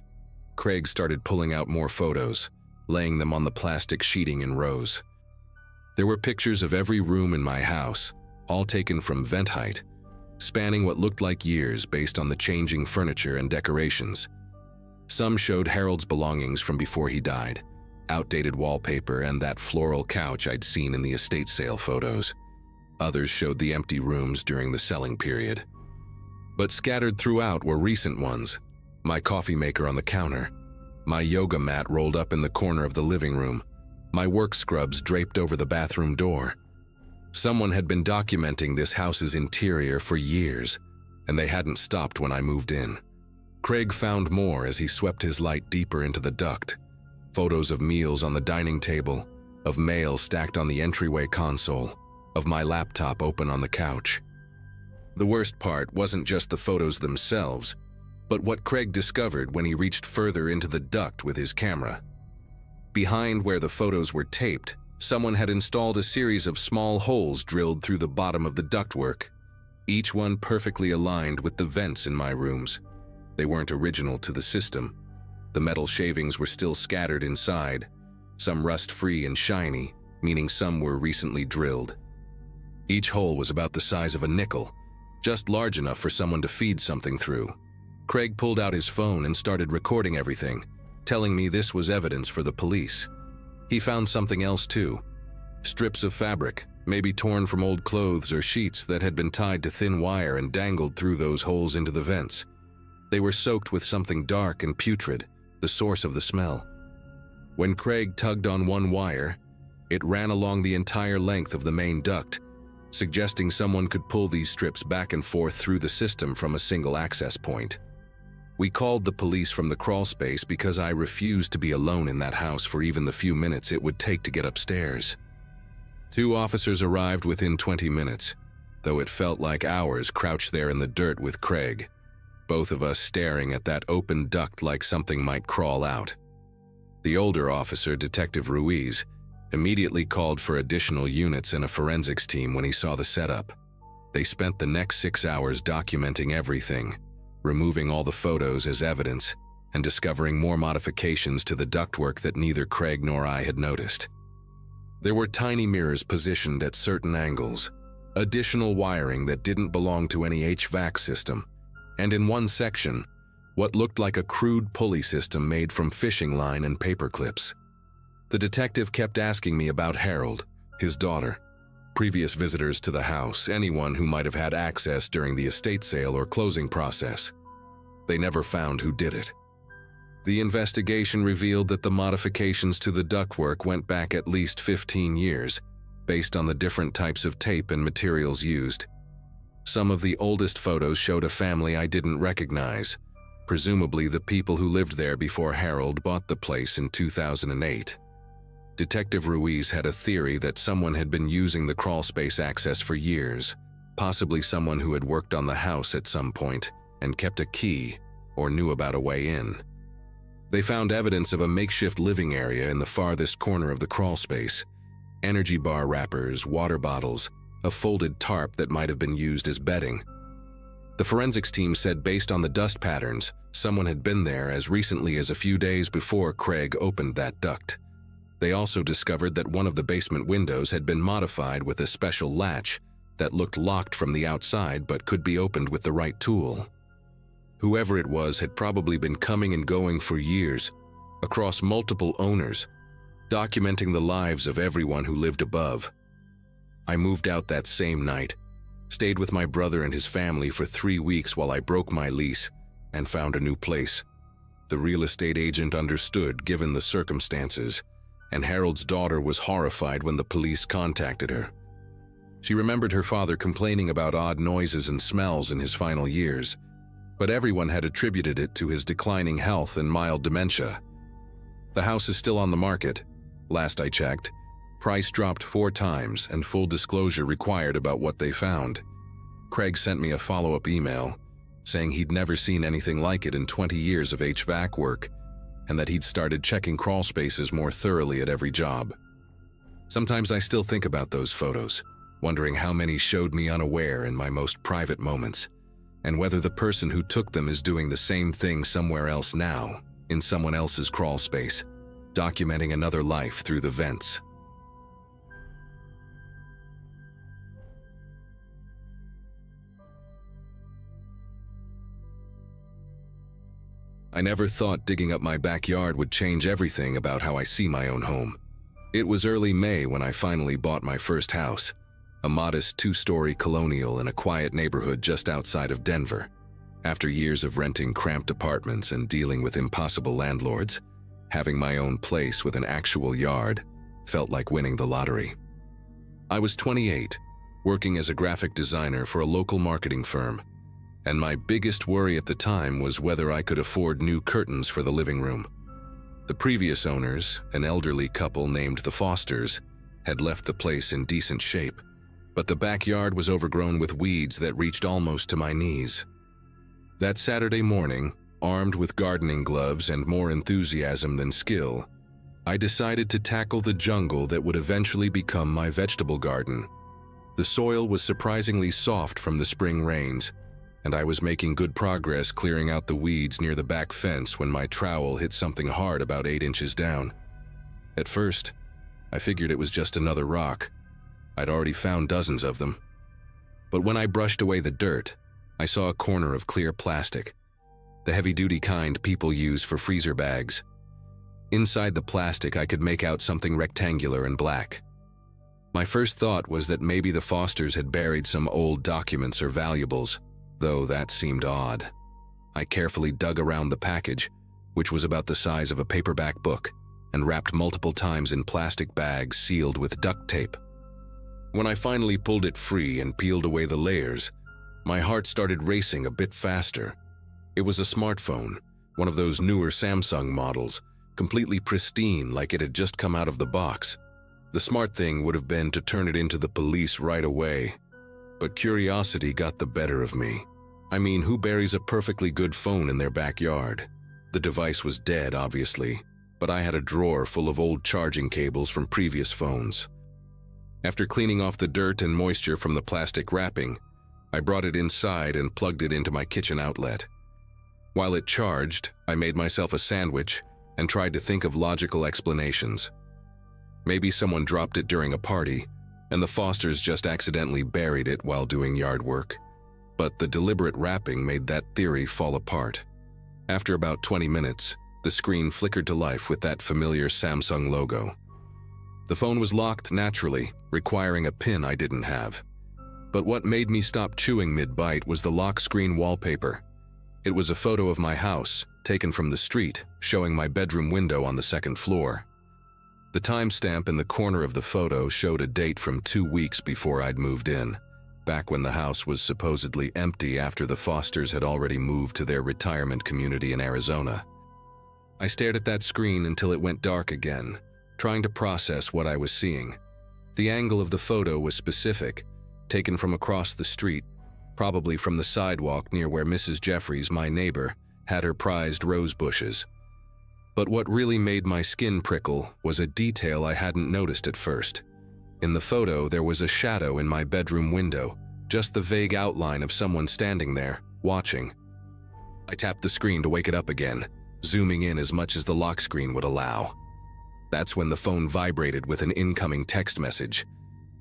Craig started pulling out more photos, laying them on the plastic sheeting in rows. There were pictures of every room in my house, all taken from vent height, spanning what looked like years based on the changing furniture and decorations. Some showed Harold's belongings from before he died, outdated wallpaper and that floral couch I'd seen in the estate sale photos. Others showed the empty rooms during the selling period. But scattered throughout were recent ones: my coffee maker on the counter, my yoga mat rolled up in the corner of the living room, my work scrubs draped over the bathroom door. Someone had been documenting this house's interior for years, and they hadn't stopped when I moved in. Craig found more as he swept his light deeper into the duct. Photos of meals on the dining table, of mail stacked on the entryway console, of my laptop open on the couch. The worst part wasn't just the photos themselves, but what Craig discovered when he reached further into the duct with his camera. Behind where the photos were taped, someone had installed a series of small holes drilled through the bottom of the ductwork, each one perfectly aligned with the vents in my rooms. They weren't original to the system. The metal shavings were still scattered inside, some rust-free and shiny, meaning some were recently drilled. Each hole was about the size of a nickel, just large enough for someone to feed something through. Craig pulled out his phone and started recording everything, telling me this was evidence for the police. He found something else too. Strips of fabric, maybe torn from old clothes or sheets that had been tied to thin wire and dangled through those holes into the vents. They were soaked with something dark and putrid, the source of the smell. When Craig tugged on one wire, it ran along the entire length of the main duct, suggesting someone could pull these strips back and forth through the system from a single access point. We called the police from the crawlspace because I refused to be alone in that house for even the few minutes it would take to get upstairs. 2 officers arrived within 20 minutes, though it felt like hours crouched there in the dirt with Craig, both of us staring at that open duct like something might crawl out. The older officer, Detective Ruiz, immediately called for additional units and a forensics team when he saw the setup. They spent the next 6 hours documenting everything, removing all the photos as evidence, and discovering more modifications to the ductwork that neither Craig nor I had noticed. There were tiny mirrors positioned at certain angles, additional wiring that didn't belong to any HVAC system, and in one section, what looked like a crude pulley system made from fishing line and paper clips. The detective kept asking me about Harold, his daughter, previous visitors to the house, anyone who might have had access during the estate sale or closing process. They never found who did it. The investigation revealed that the modifications to the ductwork went back at least 15 years, based on the different types of tape and materials used. Some of the oldest photos showed a family I didn't recognize, presumably the people who lived there before Harold bought the place in 2008. Detective Ruiz had a theory that someone had been using the crawlspace access for years, possibly someone who had worked on the house at some point and kept a key or knew about a way in. They found evidence of a makeshift living area in the farthest corner of the crawlspace: energy bar wrappers, water bottles, a folded tarp that might have been used as bedding. The forensics team said based on the dust patterns, someone had been there as recently as a few days before Craig opened that duct. They also discovered that one of the basement windows had been modified with a special latch that looked locked from the outside but could be opened with the right tool. Whoever it was had probably been coming and going for years, across multiple owners, documenting the lives of everyone who lived above. I moved out that same night, stayed with my brother and his family for 3 weeks while I broke my lease and found a new place. The real estate agent understood given the circumstances, and Harold's daughter was horrified when the police contacted her. She remembered her father complaining about odd noises and smells in his final years, but everyone had attributed it to his declining health and mild dementia. The house is still on the market. Last I checked, price dropped 4 times and full disclosure required about what they found. Craig sent me a follow-up email saying he'd never seen anything like it in 20 years of HVAC work and that he'd started checking crawl spaces more thoroughly at every job. Sometimes I still think about those photos, wondering how many showed me unaware in my most private moments, and whether the person who took them is doing the same thing somewhere else now, in someone else's crawl space, documenting another life through the vents. I never thought digging up my backyard would change everything about how I see my own home. It was early May when I finally bought my first house, a modest 2-story colonial in a quiet neighborhood just outside of Denver. After years of renting cramped apartments and dealing with impossible landlords, having my own place with an actual yard felt like winning the lottery. I was 28, working as a graphic designer for a local marketing firm, and my biggest worry at the time was whether I could afford new curtains for the living room. The previous owners, an elderly couple named the Fosters, had left the place in decent shape, but the backyard was overgrown with weeds that reached almost to my knees. That Saturday morning, armed with gardening gloves and more enthusiasm than skill, I decided to tackle the jungle that would eventually become my vegetable garden. The soil was surprisingly soft from the spring rains, and I was making good progress clearing out the weeds near the back fence when my trowel hit something hard about 8 inches down. At first, I figured it was just another rock. I'd already found dozens of them. But when I brushed away the dirt, I saw a corner of clear plastic, the heavy-duty kind people use for freezer bags. Inside the plastic, I could make out something rectangular and black. My first thought was that maybe the Fosters had buried some old documents or valuables, though that seemed odd. I carefully dug around the package, which was about the size of a paperback book, and wrapped multiple times in plastic bags sealed with duct tape. When I finally pulled it free and peeled away the layers, my heart started racing a bit faster. It was a smartphone, one of those newer Samsung models, completely pristine like it had just come out of the box. The smart thing would have been to turn it into the police right away, but curiosity got the better of me. I mean, who buries a perfectly good phone in their backyard? The device was dead, obviously, but I had a drawer full of old charging cables from previous phones. After cleaning off the dirt and moisture from the plastic wrapping, I brought it inside and plugged it into my kitchen outlet. While it charged, I made myself a sandwich and tried to think of logical explanations. Maybe someone dropped it during a party, and the Fosters just accidentally buried it while doing yard work. But the deliberate wrapping made that theory fall apart. After about 20 minutes, the screen flickered to life with that familiar Samsung logo. The phone was locked naturally, requiring a PIN I didn't have. But what made me stop chewing mid-bite was the lock screen wallpaper. It was a photo of my house, taken from the street, showing my bedroom window on the 2nd floor. The timestamp in the corner of the photo showed a date from 2 weeks before I'd moved in, back when the house was supposedly empty after the Fosters had already moved to their retirement community in Arizona. I stared at that screen until it went dark again, trying to process what I was seeing. The angle of the photo was specific, taken from across the street, probably from the sidewalk near where Mrs. Jeffries, my neighbor, had her prized rose bushes. But what really made my skin prickle was a detail I hadn't noticed at first. In the photo, there was a shadow in my bedroom window, just the vague outline of someone standing there, watching. I tapped the screen to wake it up again, zooming in as much as the lock screen would allow. That's when the phone vibrated with an incoming text message.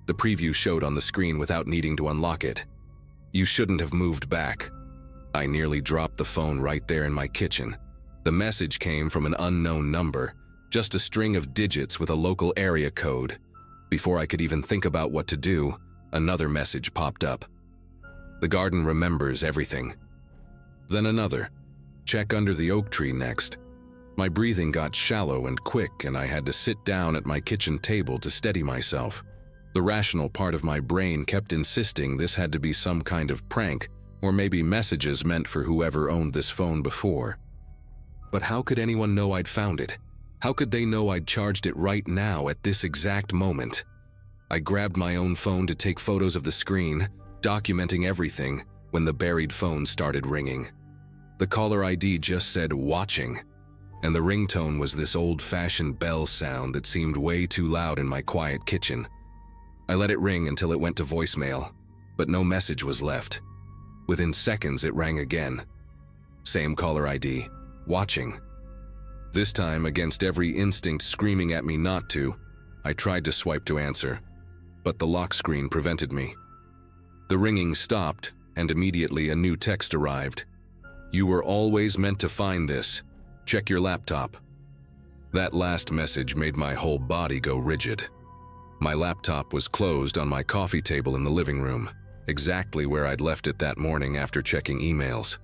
The preview showed on the screen without needing to unlock it. "You shouldn't have moved back." I nearly dropped the phone right there in my kitchen. The message came from an unknown number, just a string of digits with a local area code. Before I could even think about what to do, another message popped up. "The garden remembers everything." Then another. Check under the oak tree next. My breathing got shallow and quick, and I had to sit down at my kitchen table to steady myself. The rational part of my brain kept insisting this had to be some kind of prank, or maybe messages meant for whoever owned this phone before. But how could anyone know I'd found it? How could they know I'd charged it right now at this exact moment? I grabbed my own phone to take photos of the screen, documenting everything, when the buried phone started ringing. The caller ID just said "watching," and the ringtone was this old-fashioned bell sound that seemed way too loud in my quiet kitchen. I let it ring until it went to voicemail, but no message was left. Within seconds, it rang again. Same caller ID, "watching." This time, against every instinct screaming at me not to, I tried to swipe to answer, but the lock screen prevented me. The ringing stopped, and immediately a new text arrived. "You were always meant to find this. Check your laptop." That last message made my whole body go rigid. My laptop was closed on my coffee table in the living room, exactly where I'd left it that morning after checking emails.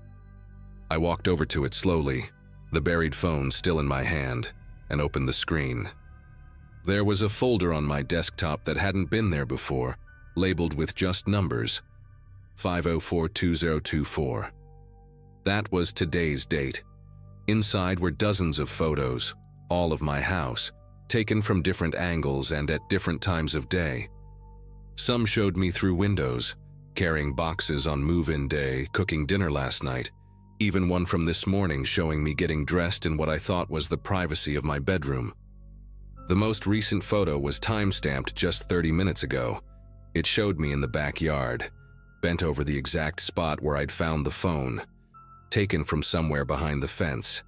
I walked over to it slowly, the buried phone still in my hand, and opened the screen. There was a folder on my desktop that hadn't been there before, labeled with just numbers, 5042024. That was today's date. Inside were dozens of photos, all of my house, taken from different angles and at different times of day. Some showed me through windows, carrying boxes on move-in day, cooking dinner last night, even one from this morning showing me getting dressed in what I thought was the privacy of my bedroom. The most recent photo was time-stamped just 30 minutes ago. It showed me in the backyard, bent over the exact spot where I'd found the phone, taken from somewhere behind the fence.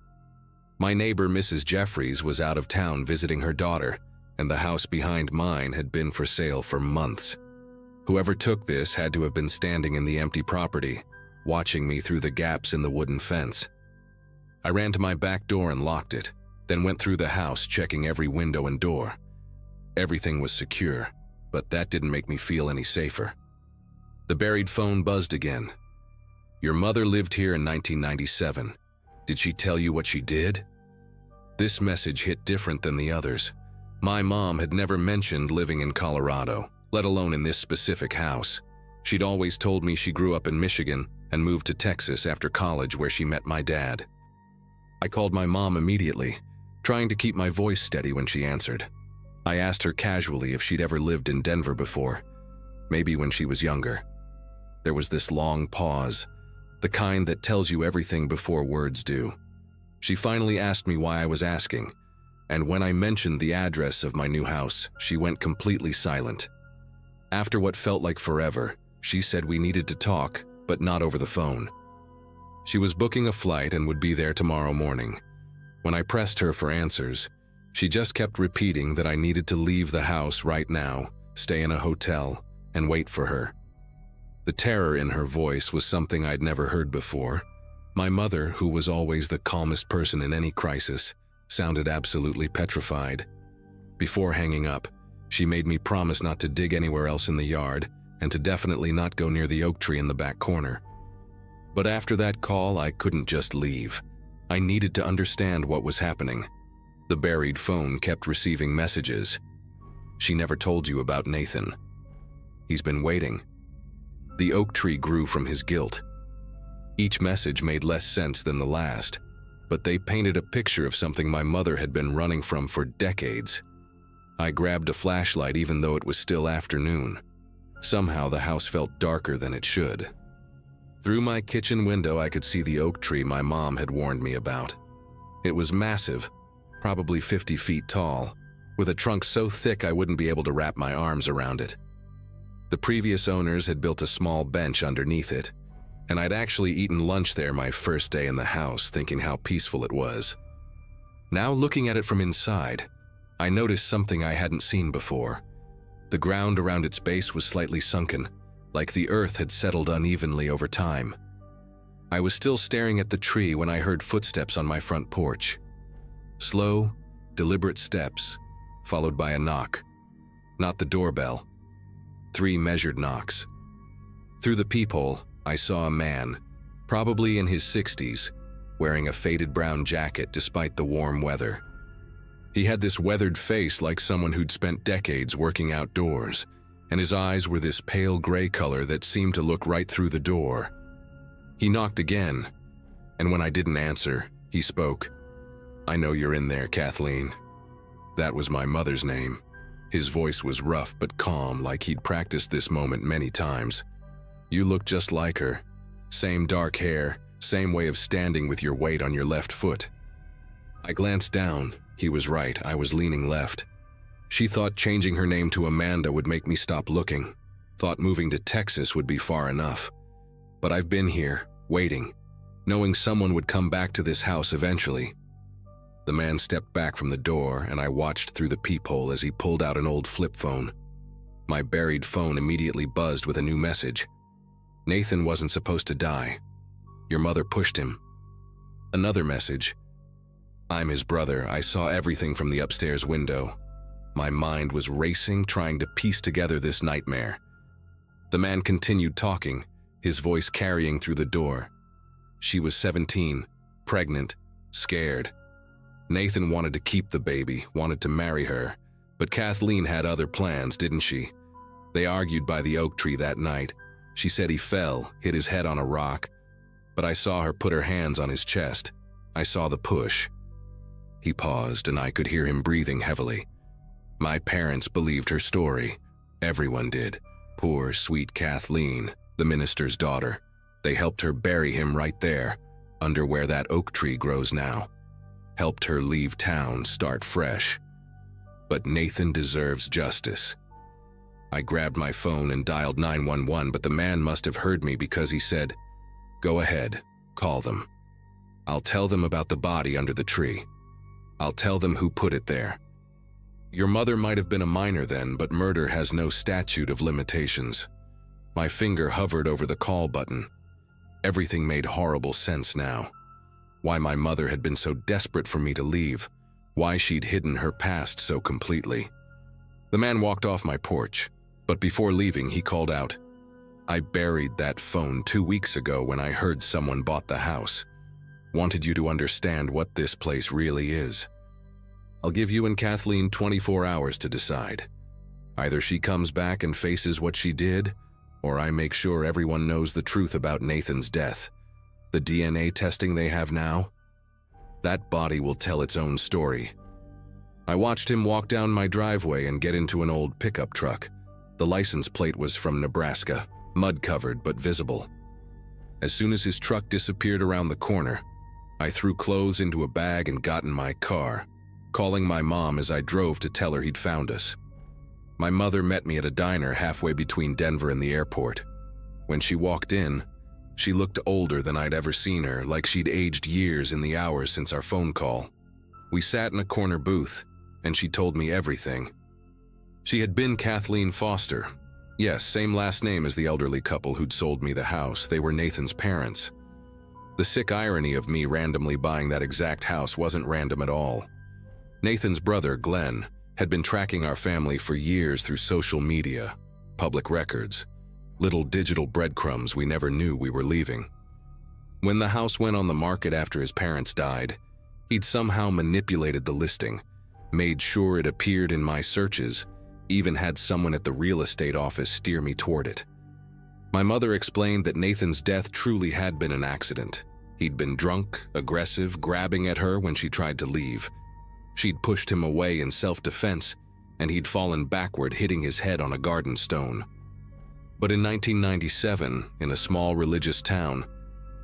My neighbor, Mrs. Jeffries, was out of town visiting her daughter, and the house behind mine had been for sale for months. Whoever took this had to have been standing in the empty property, watching me through the gaps in the wooden fence. I ran to my back door and locked it, then went through the house checking every window and door. Everything was secure, but that didn't make me feel any safer. The buried phone buzzed again. "Your mother lived here in 1997. Did she tell you what she did?" This message hit different than the others. My mom had never mentioned living in Colorado, let alone in this specific house. She'd always told me she grew up in Michigan and moved to Texas after college, where she met my dad. I called my mom immediately, trying to keep my voice steady when she answered. I asked her casually if she'd ever lived in Denver before, maybe when she was younger. There was this long pause, the kind that tells you everything before words do. She finally asked me why I was asking, and when I mentioned the address of my new house, she went completely silent. After what felt like forever, she said we needed to talk, but not over the phone. She was booking a flight and would be there tomorrow morning. When I pressed her for answers, she just kept repeating that I needed to leave the house right now, stay in a hotel, and wait for her. The terror in her voice was something I'd never heard before. My mother, who was always the calmest person in any crisis, sounded absolutely petrified. Before hanging up, she made me promise not to dig anywhere else in the yard and to definitely not go near the oak tree in the back corner. But after that call, I couldn't just leave. I needed to understand what was happening. The buried phone kept receiving messages. "She never told you about Nathan. He's been waiting." The oak tree grew from his guilt. Each message made less sense than the last, but they painted a picture of something my mother had been running from for decades. I grabbed a flashlight even though it was still afternoon. Somehow the house felt darker than it should. Through my kitchen window, I could see the oak tree my mom had warned me about. It was massive, probably 50 feet tall, with a trunk so thick I wouldn't be able to wrap my arms around it. The previous owners had built a small bench underneath it, and I'd actually eaten lunch there my first day in the house, thinking how peaceful it was. Now looking at it from inside, I noticed something I hadn't seen before. The ground around its base was slightly sunken, like the earth had settled unevenly over time. I was still staring at the tree when I heard footsteps on my front porch. Slow, deliberate steps, followed by a knock. Not the doorbell. 3 measured knocks. Through the peephole, I saw a man, probably in his 60s, wearing a faded brown jacket despite the warm weather. He had this weathered face like someone who'd spent decades working outdoors, and his eyes were this pale gray color that seemed to look right through the door. He knocked again, and when I didn't answer, he spoke. "I know you're in there, Kathleen." That was my mother's name. His voice was rough but calm, like he'd practiced this moment many times. "You look just like her. Same dark hair, same way of standing with your weight on your left foot." I glanced down. He was right, I was leaning left. She thought changing her name to Amanda would make me stop looking. Thought moving to Texas would be far enough. But I've been here, waiting, knowing someone would come back to this house eventually. The man stepped back from the door, and I watched through the peephole as he pulled out an old flip phone. My buried phone immediately buzzed with a new message. "Nathan wasn't supposed to die. Your mother pushed him." Another message. "I'm his brother. I saw everything from the upstairs window." My mind was racing, trying to piece together this nightmare. The man continued talking, his voice carrying through the door. She was 17, pregnant, scared. Nathan wanted to keep the baby, wanted to marry her, but Kathleen had other plans, didn't she? They argued by the oak tree that night. She said he fell, hit his head on a rock, but I saw her put her hands on his chest. I saw the push. He paused, and I could hear him breathing heavily. My parents believed her story. Everyone did. Poor, sweet Kathleen, the minister's daughter. They helped her bury him right there, under where that oak tree grows now. Helped her leave town, start fresh. But Nathan deserves justice. I grabbed my phone and dialed 911, but the man must have heard me because he said, "Go ahead, call them. I'll tell them about the body under the tree. I'll tell them who put it there. Your mother might have been a minor then, but murder has no statute of limitations." My finger hovered over the call button. Everything made horrible sense now. Why my mother had been so desperate for me to leave. Why she'd hidden her past so completely. The man walked off my porch, but before leaving he called out, "I buried that phone 2 weeks ago when I heard someone bought the house. Wanted you to understand what this place really is. I'll give you and Kathleen 24 hours to decide. Either she comes back and faces what she did, or I make sure everyone knows the truth about Nathan's death. The DNA testing they have now, that body will tell its own story." I watched him walk down my driveway and get into an old pickup truck. The license plate was from Nebraska, mud-covered but visible. As soon as his truck disappeared around the corner, I threw clothes into a bag and got in my car, calling my mom as I drove to tell her he'd found us. My mother met me at a diner halfway between Denver and the airport. When she walked in, she looked older than I'd ever seen her, like she'd aged years in the hours since our phone call. We sat in a corner booth, and she told me everything. She had been Kathleen Foster. Yes, same last name as the elderly couple who'd sold me the house. They were Nathan's parents. The sick irony of me randomly buying that exact house wasn't random at all. Nathan's brother, Glenn, had been tracking our family for years through social media, public records, little digital breadcrumbs we never knew we were leaving. When the house went on the market after his parents died, he'd somehow manipulated the listing, made sure it appeared in my searches, even had someone at the real estate office steer me toward it. My mother explained that Nathan's death truly had been an accident. He'd been drunk, aggressive, grabbing at her when she tried to leave. She'd pushed him away in self-defense, and he'd fallen backward, hitting his head on a garden stone. But in 1997, in a small religious town,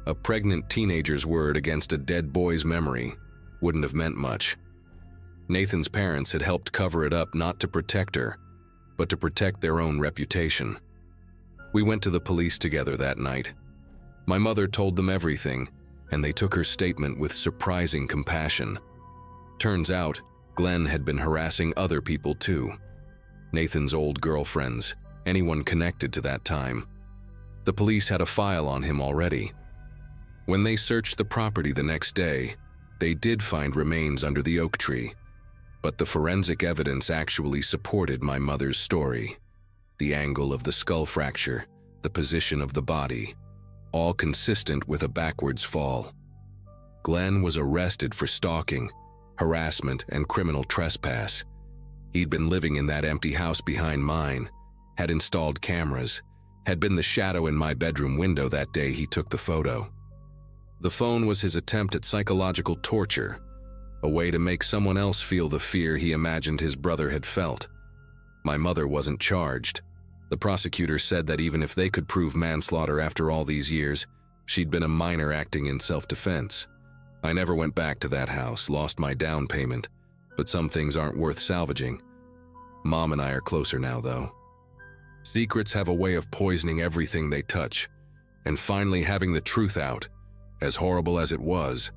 a pregnant teenager's word against a dead boy's memory wouldn't have meant much. Nathan's parents had helped cover it up not to protect her, but to protect their own reputation. We went to the police together that night. My mother told them everything, and they took her statement with surprising compassion. Turns out, Glenn had been harassing other people too. Nathan's old girlfriends, anyone connected to that time. The police had a file on him already. When they searched the property the next day, they did find remains under the oak tree, but the forensic evidence actually supported my mother's story. The angle of the skull fracture, the position of the body, all consistent with a backwards fall. Glenn was arrested for stalking, harassment, and criminal trespass. He'd been living in that empty house behind mine, had installed cameras, had been the shadow in my bedroom window that day he took the photo. The phone was his attempt at psychological torture, a way to make someone else feel the fear he imagined his brother had felt. My mother wasn't charged. The prosecutor said that even if they could prove manslaughter after all these years, she'd been a minor acting in self-defense. I never went back to that house, lost my down payment, but some things aren't worth salvaging. Mom and I are closer now, though. Secrets have a way of poisoning everything they touch, and finally having the truth out, as horrible as it was,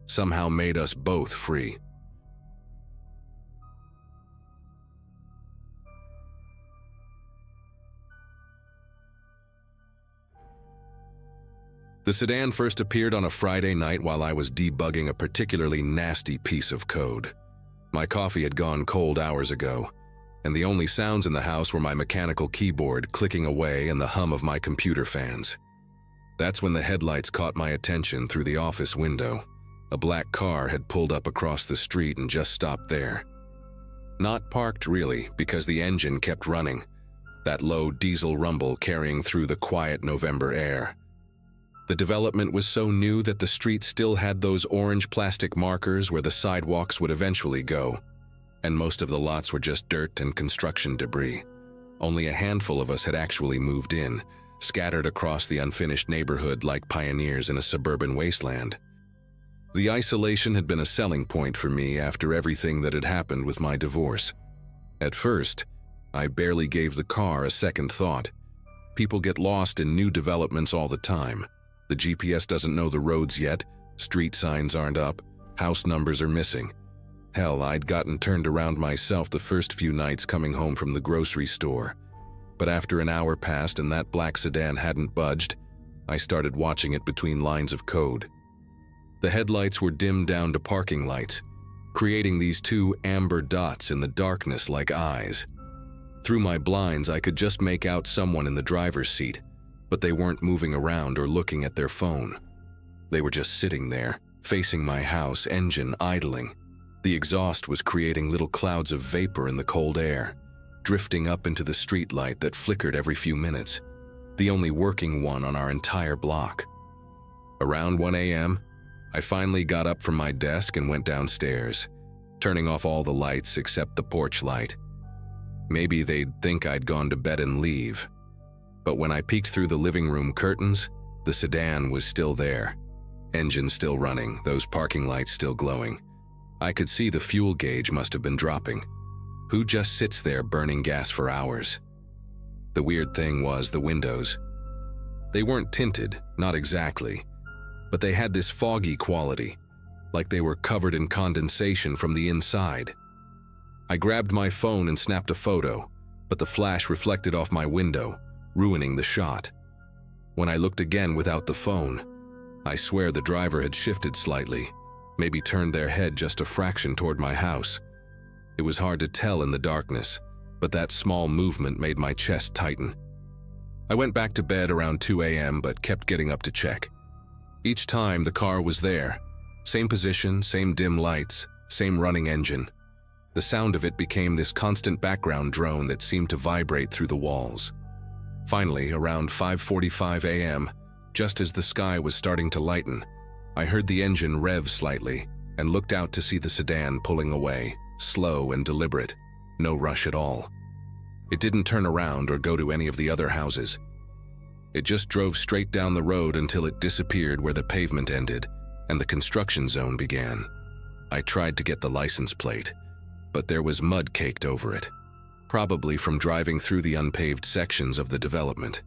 somehow made us both free. The sedan first appeared on a Friday night while I was debugging a particularly nasty piece of code. My coffee had gone cold hours ago, and the only sounds in the house were my mechanical keyboard clicking away and the hum of my computer fans. That's when the headlights caught my attention through the office window. A black car had pulled up across the street and just stopped there. Not parked, really, because the engine kept running, that low diesel rumble carrying through the quiet November air. The development was so new that the street still had those orange plastic markers where the sidewalks would eventually go, and most of the lots were just dirt and construction debris. Only a handful of us had actually moved in, scattered across the unfinished neighborhood like pioneers in a suburban wasteland. The isolation had been a selling point for me after everything that had happened with my divorce. At first, I barely gave the car a second thought. People get lost in new developments all the time. The GPS doesn't know the roads yet, street signs aren't up, house numbers are missing. Hell, I'd gotten turned around myself the first few nights coming home from the grocery store. But after an hour passed and that black sedan hadn't budged, I started watching it between lines of code. The headlights were dimmed down to parking lights, creating these two amber dots in the darkness like eyes. Through my blinds, I could just make out someone in the driver's seat, but they weren't moving around or looking at their phone. They were just sitting there, facing my house, engine idling. The exhaust was creating little clouds of vapor in the cold air, drifting up into the streetlight that flickered every few minutes, the only working one on our entire block. Around 1 a.m., I finally got up from my desk and went downstairs, turning off all the lights except the porch light. Maybe they'd think I'd gone to bed and leave. But when I peeked through the living room curtains, the sedan was still there. Engine still running, those parking lights still glowing. I could see the fuel gauge must have been dropping. Who just sits there burning gas for hours? The weird thing was the windows. They weren't tinted, not exactly, but they had this foggy quality, like they were covered in condensation from the inside. I grabbed my phone and snapped a photo, but the flash reflected off my window, ruining the shot. When I looked again without the phone, I swear the driver had shifted slightly, maybe turned their head just a fraction toward my house. It was hard to tell in the darkness, but that small movement made my chest tighten. I went back to bed around 2 a.m. but kept getting up to check. Each time the car was there, same position, same dim lights, same running engine. The sound of it became this constant background drone that seemed to vibrate through the walls. Finally, around 5:45 a.m., just as the sky was starting to lighten, I heard the engine rev slightly and looked out to see the sedan pulling away, slow and deliberate, no rush at all. It didn't turn around or go to any of the other houses. It just drove straight down the road until it disappeared where the pavement ended and the construction zone began. I tried to get the license plate, but there was mud caked over it, probably from driving through the unpaved sections of the development.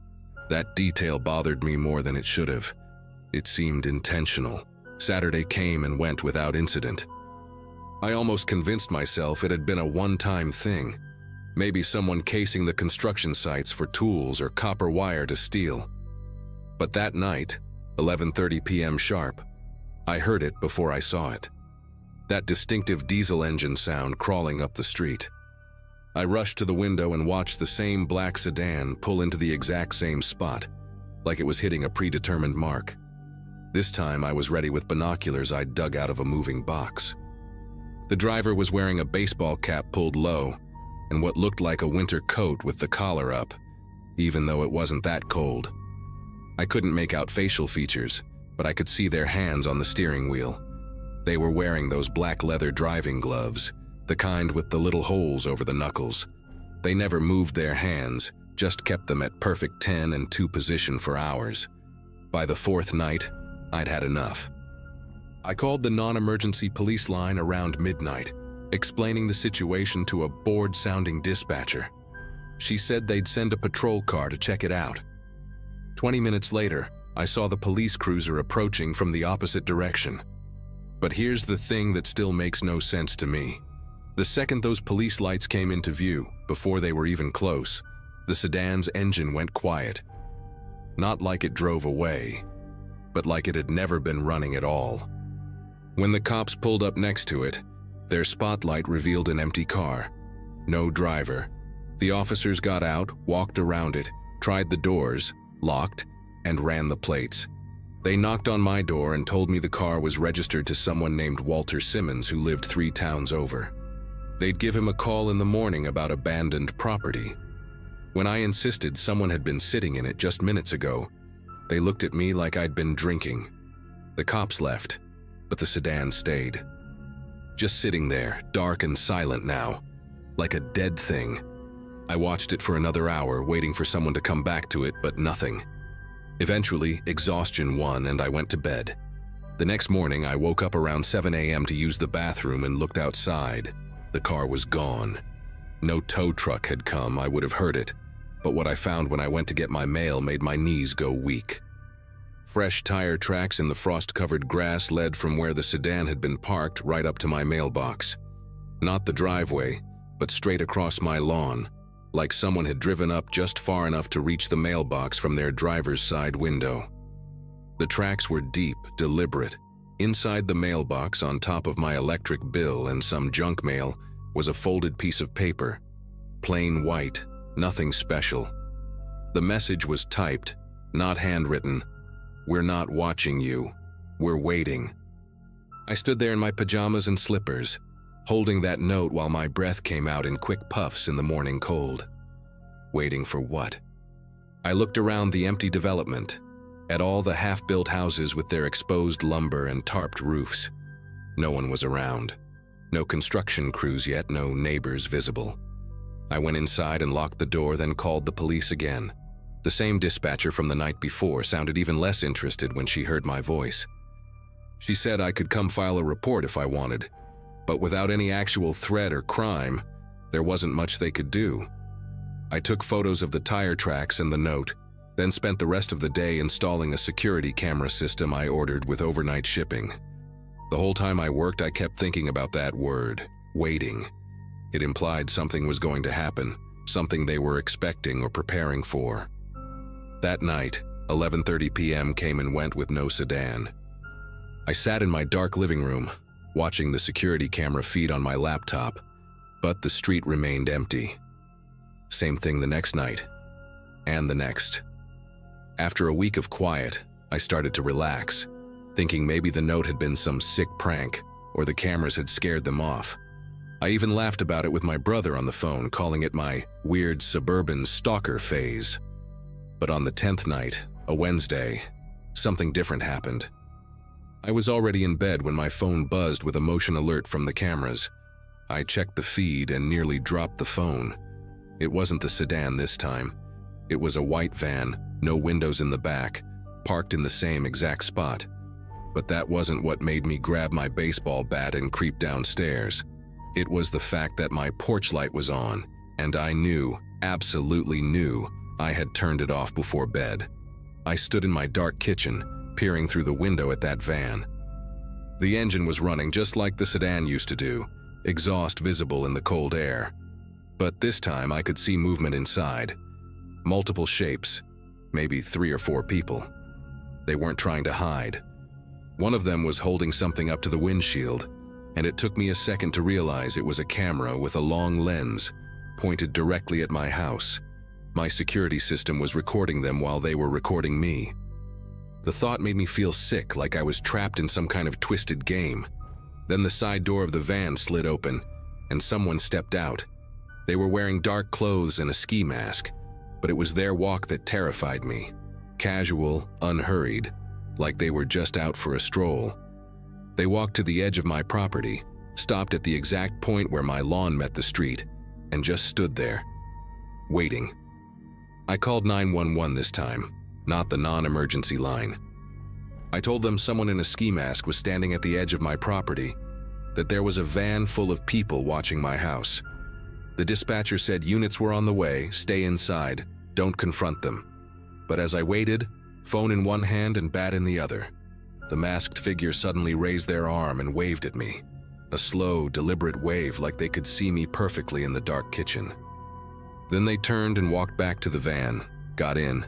That detail bothered me more than it should have. It seemed intentional. Saturday came and went without incident. I almost convinced myself it had been a one-time thing, maybe someone casing the construction sites for tools or copper wire to steal. But that night, 11:30 p.m. sharp, I heard it before I saw it. That distinctive diesel engine sound crawling up the street. I rushed to the window and watched the same black sedan pull into the exact same spot, like it was hitting a predetermined mark. This time I was ready with binoculars I'd dug out of a moving box. The driver was wearing a baseball cap pulled low and what looked like a winter coat with the collar up, even though it wasn't that cold. I couldn't make out facial features, but I could see their hands on the steering wheel. They were wearing those black leather driving gloves, the kind with the little holes over the knuckles. They never moved their hands, just kept them at perfect 10 and 2 position for hours. By the fourth night, I'd had enough. I called the non-emergency police line around midnight, explaining the situation to a bored-sounding dispatcher. She said they'd send a patrol car to check it out. 20 minutes later, I saw the police cruiser approaching from the opposite direction. But here's the thing that still makes no sense to me. The second those police lights came into view, before they were even close, the sedan's engine went quiet. Not like it drove away, but like it had never been running at all. When the cops pulled up next to it, their spotlight revealed an empty car. No driver. The officers got out, walked around it, tried the doors, locked, and ran the plates. They knocked on my door and told me the car was registered to someone named Walter Simmons who lived 3 towns over. They'd give him a call in the morning about abandoned property. When I insisted someone had been sitting in it just minutes ago, they looked at me like I'd been drinking. The cops left, but the sedan stayed. Just sitting there, dark and silent now, like a dead thing. I watched it for another hour, waiting for someone to come back to it, but nothing. Eventually, exhaustion won and I went to bed. The next morning, I woke up around 7 a.m. to use the bathroom and looked outside. The car was gone. No tow truck had come, I would have heard it, but what I found when I went to get my mail made my knees go weak. Fresh tire tracks in the frost-covered grass led from where the sedan had been parked right up to my mailbox. Not the driveway, but straight across my lawn, like someone had driven up just far enough to reach the mailbox from their driver's side window. The tracks were deep, deliberate. Inside the mailbox, on top of my electric bill and some junk mail, was a folded piece of paper. Plain white, nothing special. The message was typed, not handwritten. "We're not watching you. We're waiting." I stood there in my pajamas and slippers, holding that note while my breath came out in quick puffs in the morning cold. Waiting for what? I looked around the empty development, at all the half-built houses with their exposed lumber and tarped roofs. No one was around. No construction crews yet, no neighbors visible. I went inside and locked the door, then called the police again. The same dispatcher from the night before sounded even less interested when she heard my voice. She said I could come file a report if I wanted, but without any actual threat or crime, there wasn't much they could do. I took photos of the tire tracks and the note, then spent the rest of the day installing a security camera system I ordered with overnight shipping. The whole time I worked, I kept thinking about that word, waiting. It implied something was going to happen, something they were expecting or preparing for. That night, 11:30 p.m. came and went with no sedan. I sat in my dark living room, watching the security camera feed on my laptop, but the street remained empty. Same thing the next night, and the next. After a week of quiet, I started to relax, thinking maybe the note had been some sick prank, or the cameras had scared them off. I even laughed about it with my brother on the phone, calling it my weird suburban stalker phase. But on the 10th night, a Wednesday, something different happened. I was already in bed when my phone buzzed with a motion alert from the cameras. I checked the feed and nearly dropped the phone. It wasn't the sedan this time. It was a white van, no windows in the back, parked in the same exact spot. But that wasn't what made me grab my baseball bat and creep downstairs. It was the fact that my porch light was on, and I knew, absolutely knew, I had turned it off before bed. I stood in my dark kitchen, peering through the window at that van. The engine was running just like the sedan used to do, exhaust visible in the cold air. But this time I could see movement inside. Multiple shapes, maybe 3 or 4 people. They weren't trying to hide. One of them was holding something up to the windshield, and it took me a second to realize it was a camera with a long lens, pointed directly at my house. My security system was recording them while they were recording me. The thought made me feel sick, like I was trapped in some kind of twisted game. Then the side door of the van slid open, and someone stepped out. They were wearing dark clothes and a ski mask, but it was their walk that terrified me. Casual, unhurried, like they were just out for a stroll. They walked to the edge of my property, stopped at the exact point where my lawn met the street, and just stood there, waiting. I called 911 this time, not the non-emergency line. I told them someone in a ski mask was standing at the edge of my property, that there was a van full of people watching my house. The dispatcher said units were on the way, stay inside, don't confront them. But as I waited, phone in one hand and bat in the other, the masked figure suddenly raised their arm and waved at me. A slow, deliberate wave like they could see me perfectly in the dark kitchen. Then they turned and walked back to the van, got in,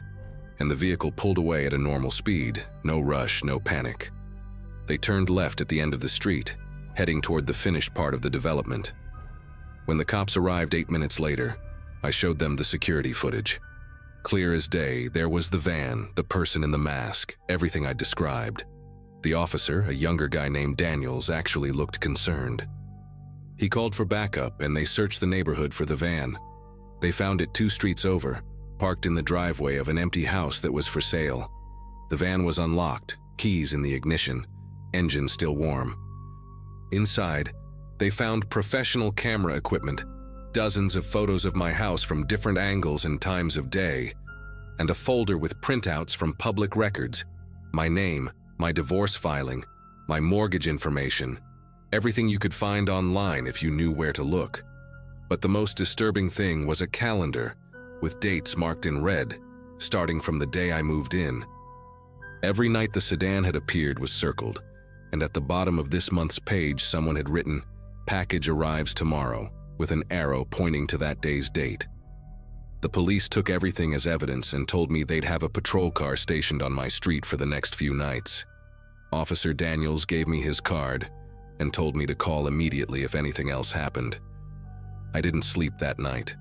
and the vehicle pulled away at a normal speed, no rush, no panic. They turned left at the end of the street, heading toward the finished part of the development. When the cops arrived 8 minutes later, I showed them the security footage. Clear as day, there was the van, the person in the mask, everything I described. The officer, a younger guy named Daniels, actually looked concerned. He called for backup and they searched the neighborhood for the van. They found it 2 streets over, parked in the driveway of an empty house that was for sale. The van was unlocked, keys in the ignition, engine still warm. Inside, they found professional camera equipment, dozens of photos of my house from different angles and times of day, and a folder with printouts from public records, my name, my divorce filing, my mortgage information, everything you could find online if you knew where to look. But the most disturbing thing was a calendar with dates marked in red, starting from the day I moved in. Every night the sedan had appeared was circled, and at the bottom of this month's page someone had written, "Package arrives tomorrow," with an arrow pointing to that day's date. The police took everything as evidence and told me they'd have a patrol car stationed on my street for the next few nights. Officer Daniels gave me his card and told me to call immediately if anything else happened. I didn't sleep that night.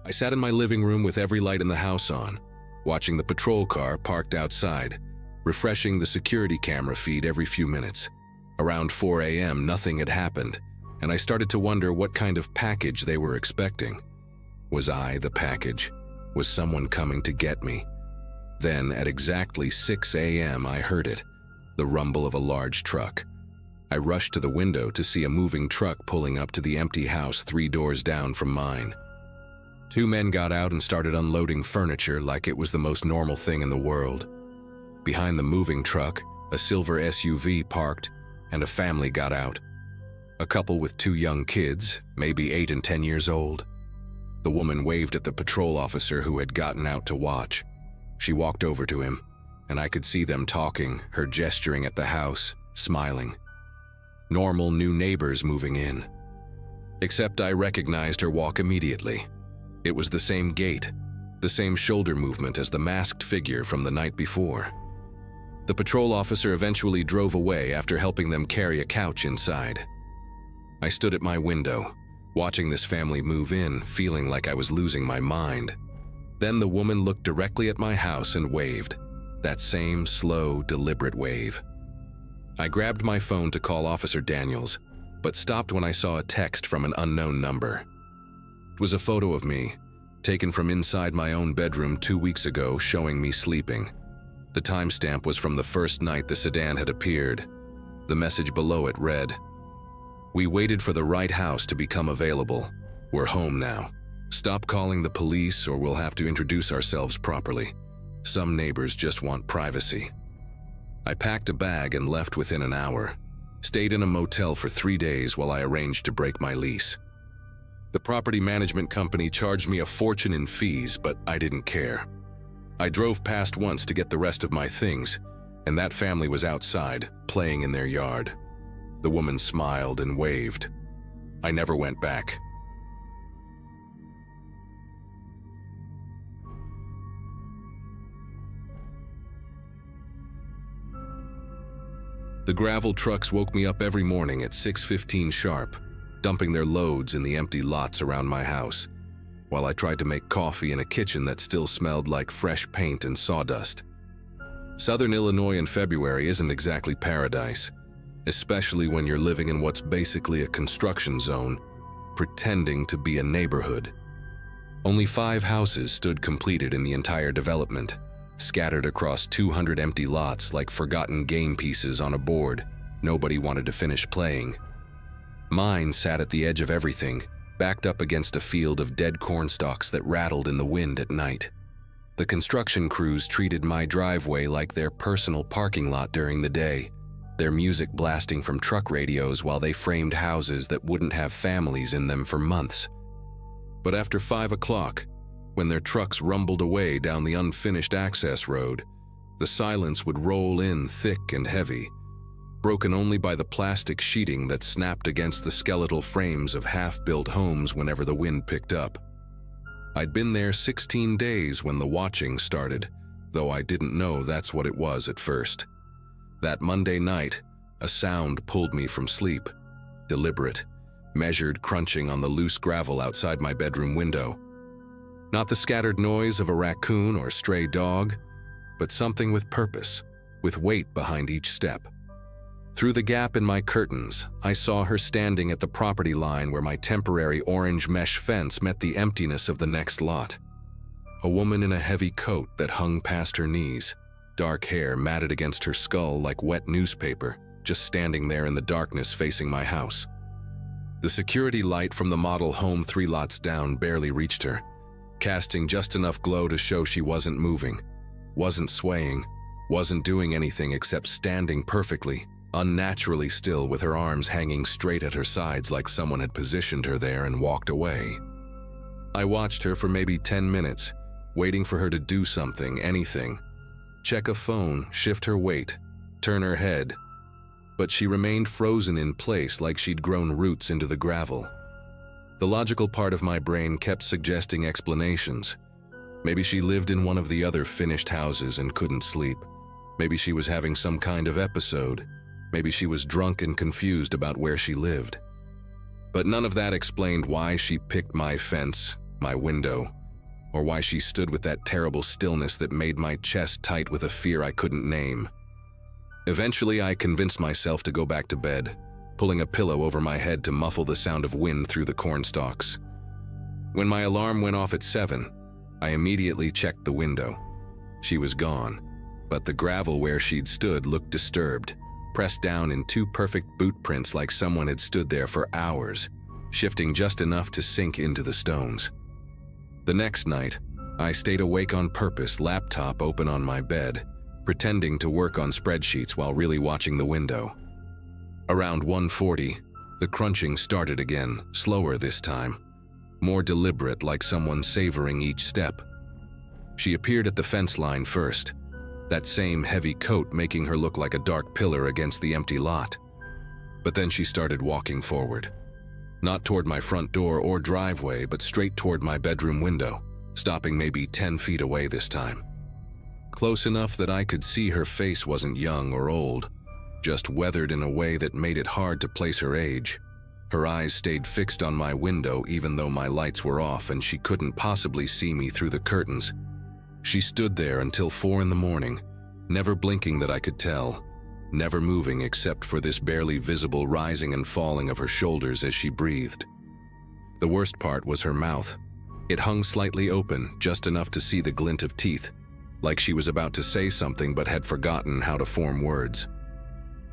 I sat in my living room with every light in the house on, watching the patrol car parked outside, refreshing the security camera feed every few minutes. Around 4 a.m., nothing had happened, and I started to wonder what kind of package they were expecting. Was I the package? Was someone coming to get me? Then, at exactly 6 a.m., I heard it, the rumble of a large truck. I rushed to the window to see a moving truck pulling up to the empty house 3 doors down from mine. 2 men got out and started unloading furniture like it was the most normal thing in the world. Behind the moving truck, a silver SUV parked, and a family got out. A couple with 2 young kids, maybe 8 and 10 years old. The woman waved at the patrol officer who had gotten out to watch. She walked over to him, and I could see them talking, her gesturing at the house, smiling. Normal new neighbors moving in. Except I recognized her walk immediately. It was the same gait, the same shoulder movement as the masked figure from the night before. The patrol officer eventually drove away after helping them carry a couch inside. I stood at my window, watching this family move in, feeling like I was losing my mind. Then the woman looked directly at my house and waved, that same slow, deliberate wave. I grabbed my phone to call Officer Daniels, but stopped when I saw a text from an unknown number. It was a photo of me, taken from inside my own bedroom 2 weeks ago, showing me sleeping. The timestamp was from the first night the sedan had appeared. The message below it read, "We waited for the right house to become available. We're home now. Stop calling the police or we'll have to introduce ourselves properly. Some neighbors just want privacy." I packed a bag and left within an hour. Stayed in a motel for 3 days while I arranged to break my lease. The property management company charged me a fortune in fees, but I didn't care. I drove past once to get the rest of my things, and that family was outside, playing in their yard. The woman smiled and waved. I never went back. The gravel trucks woke me up every morning at 6:15 sharp, dumping their loads in the empty lots around my house, while I tried to make coffee in a kitchen that still smelled like fresh paint and sawdust. Southern Illinois in February isn't exactly paradise, especially when you're living in what's basically a construction zone, pretending to be a neighborhood. Only 5 houses stood completed in the entire development, scattered across 200 empty lots like forgotten game pieces on a board nobody wanted to finish playing. Mine sat at the edge of everything, backed up against a field of dead corn stalks that rattled in the wind at night. The construction crews treated my driveway like their personal parking lot during the day, their music blasting from truck radios while they framed houses that wouldn't have families in them for months. But after 5 o'clock, when their trucks rumbled away down the unfinished access road, the silence would roll in thick and heavy, broken only by the plastic sheeting that snapped against the skeletal frames of half-built homes whenever the wind picked up. I'd been there 16 days when the watching started, though I didn't know that's what it was at first. That Monday night, a sound pulled me from sleep, deliberate, measured crunching on the loose gravel outside my bedroom window. Not the scattered noise of a raccoon or stray dog, but something with purpose, with weight behind each step. Through the gap in my curtains, I saw her standing at the property line where my temporary orange mesh fence met the emptiness of the next lot. A woman in a heavy coat that hung past her knees, dark hair matted against her skull like wet newspaper, just standing there in the darkness facing my house. The security light from the model home 3 lots down barely reached her, casting just enough glow to show she wasn't moving, wasn't swaying, wasn't doing anything except standing perfectly, unnaturally still with her arms hanging straight at her sides like someone had positioned her there and walked away. I watched her for maybe 10 minutes, waiting for her to do something, anything. Check a phone, shift her weight, turn her head, but she remained frozen in place like she'd grown roots into the gravel. The logical part of my brain kept suggesting explanations. Maybe she lived in one of the other finished houses and couldn't sleep. Maybe she was having some kind of episode. Maybe she was drunk and confused about where she lived. But none of that explained why she picked my fence, my window, or why she stood with that terrible stillness that made my chest tight with a fear I couldn't name. Eventually, I convinced myself to go back to bed, pulling a pillow over my head to muffle the sound of wind through the corn stalks. When my alarm went off at 7, I immediately checked the window. She was gone, but the gravel where she'd stood looked disturbed, pressed down in 2 perfect boot prints like someone had stood there for hours, shifting just enough to sink into the stones. The next night, I stayed awake on purpose, laptop open on my bed, pretending to work on spreadsheets while really watching the window. Around 1:40, the crunching started again, slower this time, more deliberate like someone savoring each step. She appeared at the fence line first, that same heavy coat making her look like a dark pillar against the empty lot. But then she started walking forward. Not toward my front door or driveway, but straight toward my bedroom window, stopping maybe 10 feet away this time. Close enough that I could see her face wasn't young or old, just weathered in a way that made it hard to place her age. Her eyes stayed fixed on my window even though my lights were off and she couldn't possibly see me through the curtains. She stood there until 4 in the morning, never blinking that I could tell, never moving except for this barely visible rising and falling of her shoulders as she breathed. The worst part was her mouth. It hung slightly open, just enough to see the glint of teeth, like she was about to say something but had forgotten how to form words.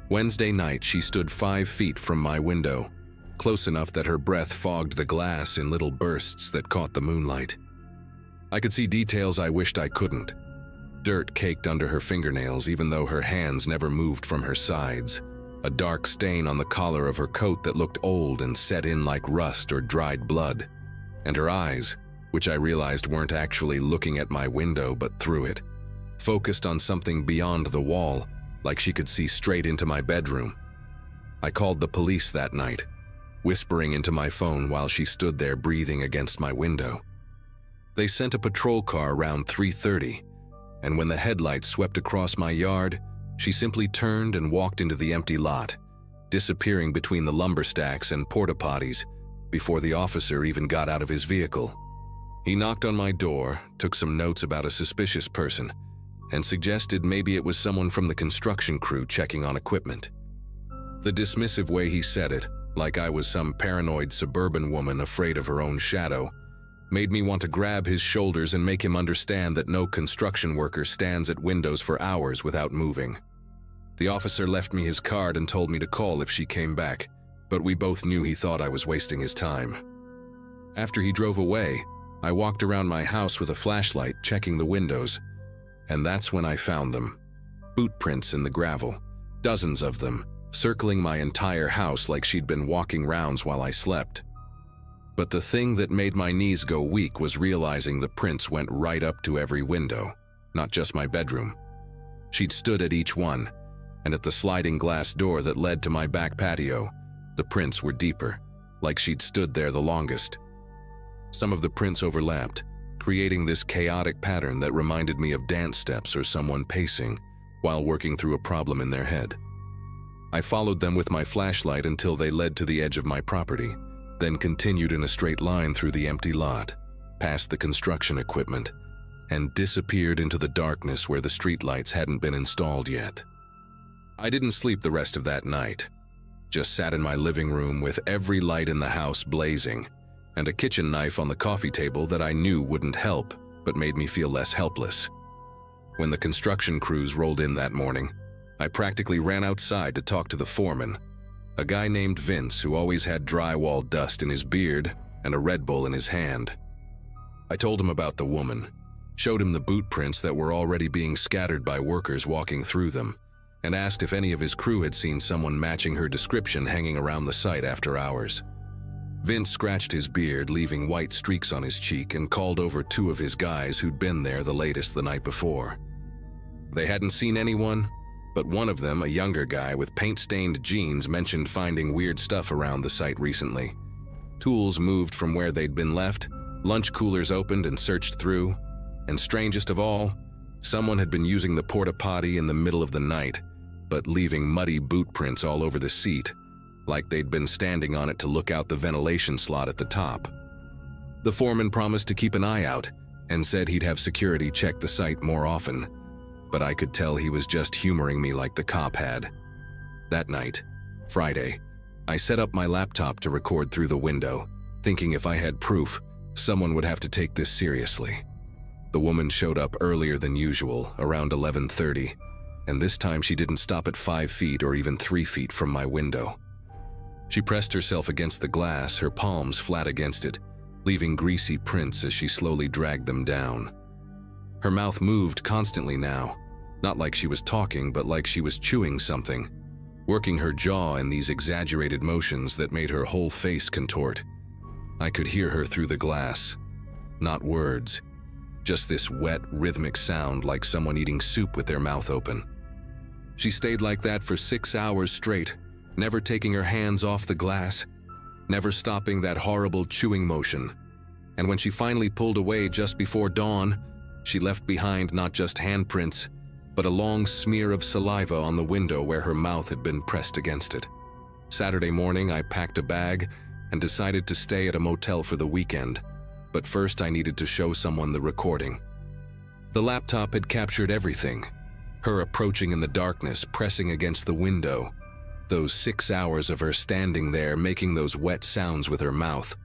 Wednesday night, she stood 5 feet from my window, close enough that her breath fogged the glass in little bursts that caught the moonlight. I could see details I wished I couldn't. Dirt caked under her fingernails even though her hands never moved from her sides. A dark stain on the collar of her coat that looked old and set in like rust or dried blood. And her eyes, which I realized weren't actually looking at my window but through it, focused on something beyond the wall, like she could see straight into my bedroom. I called the police that night, whispering into my phone while she stood there breathing against my window. They sent a patrol car around 3:30, and when the headlights swept across my yard, she simply turned and walked into the empty lot, disappearing between the lumber stacks and porta potties before the officer even got out of his vehicle. He knocked on my door, took some notes about a suspicious person, and suggested maybe it was someone from the construction crew checking on equipment. The dismissive way he said it, like I was some paranoid suburban woman afraid of her own shadow, made me want to grab his shoulders and make him understand that no construction worker stands at windows for hours without moving. The officer left me his card and told me to call if she came back, but we both knew he thought I was wasting his time. After he drove away, I walked around my house with a flashlight checking the windows, and that's when I found them. Boot prints in the gravel, dozens of them, circling my entire house like she'd been walking rounds while I slept. But the thing that made my knees go weak was realizing the prints went right up to every window, not just my bedroom. She'd stood at each one, and at the sliding glass door that led to my back patio, the prints were deeper, like she'd stood there the longest. Some of the prints overlapped, creating this chaotic pattern that reminded me of dance steps or someone pacing while working through a problem in their head. I followed them with my flashlight until they led to the edge of my property, then continued in a straight line through the empty lot, past the construction equipment, and disappeared into the darkness where the streetlights hadn't been installed yet. I didn't sleep the rest of that night, just sat in my living room with every light in the house blazing, and a kitchen knife on the coffee table that I knew wouldn't help, but made me feel less helpless. When the construction crews rolled in that morning, I practically ran outside to talk to the foreman, a guy named Vince who always had drywall dust in his beard and a Red Bull in his hand. I told him about the woman, showed him the boot prints that were already being scattered by workers walking through them, and asked if any of his crew had seen someone matching her description hanging around the site after hours. Vince scratched his beard, leaving white streaks on his cheek, and called over two of his guys who'd been there the latest the night before. They hadn't seen anyone, but one of them, a younger guy with paint-stained jeans, mentioned finding weird stuff around the site recently. Tools moved from where they'd been left, lunch coolers opened and searched through, and strangest of all, someone had been using the porta-potty in the middle of the night, but leaving muddy boot prints all over the seat, like they'd been standing on it to look out the ventilation slot at the top. The foreman promised to keep an eye out and said he'd have security check the site more often, but I could tell he was just humoring me like the cop had. That night, Friday, I set up my laptop to record through the window, thinking if I had proof, someone would have to take this seriously. The woman showed up earlier than usual, around 11:30, and this time she didn't stop at 5 feet or even 3 feet from my window. She pressed herself against the glass, her palms flat against it, leaving greasy prints as she slowly dragged them down. Her mouth moved constantly now, not like she was talking, but like she was chewing something, working her jaw in these exaggerated motions that made her whole face contort. I could hear her through the glass. Not words, just this wet, rhythmic sound like someone eating soup with their mouth open. She stayed like that for 6 hours straight, never taking her hands off the glass, never stopping that horrible chewing motion. And when she finally pulled away just before dawn, she left behind not just handprints, but a long smear of saliva on the window where her mouth had been pressed against it. Saturday morning, I packed a bag and decided to stay at a motel for the weekend, but first I needed to show someone the recording. The laptop had captured everything. Her approaching in the darkness, pressing against the window, those 6 hours of her standing there making those wet sounds with her mouth.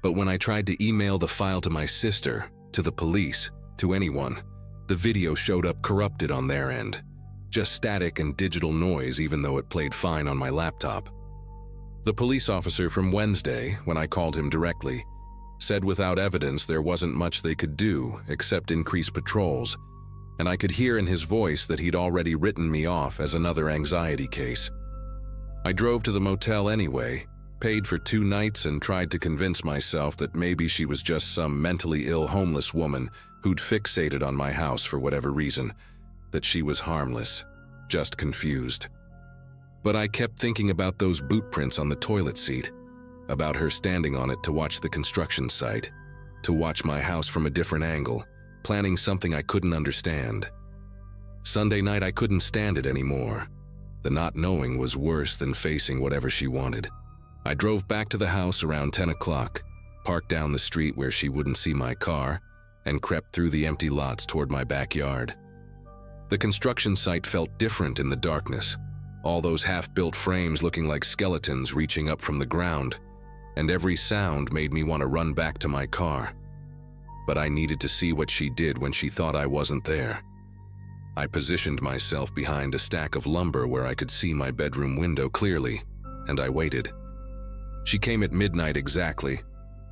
But when I tried to email the file to my sister, to the police, to anyone, the video showed up corrupted on their end. Just static and digital noise, even though it played fine on my laptop. The police officer from Wednesday, when I called him directly, said without evidence there wasn't much they could do except increase patrols, and I could hear in his voice that he'd already written me off as another anxiety case. I drove to the motel anyway, paid for 2 nights, and tried to convince myself that maybe she was just some mentally ill homeless woman who'd fixated on my house for whatever reason, that she was harmless, just confused. But I kept thinking about those boot prints on the toilet seat, about her standing on it to watch the construction site, to watch my house from a different angle, planning something I couldn't understand. Sunday night I couldn't stand it anymore. The not knowing was worse than facing whatever she wanted. I drove back to the house around 10 o'clock, parked down the street where she wouldn't see my car, and crept through the empty lots toward my backyard. The construction site felt different in the darkness, all those half-built frames looking like skeletons reaching up from the ground, and every sound made me want to run back to my car. But I needed to see what she did when she thought I wasn't there. I positioned myself behind a stack of lumber where I could see my bedroom window clearly, and I waited. She came at midnight exactly,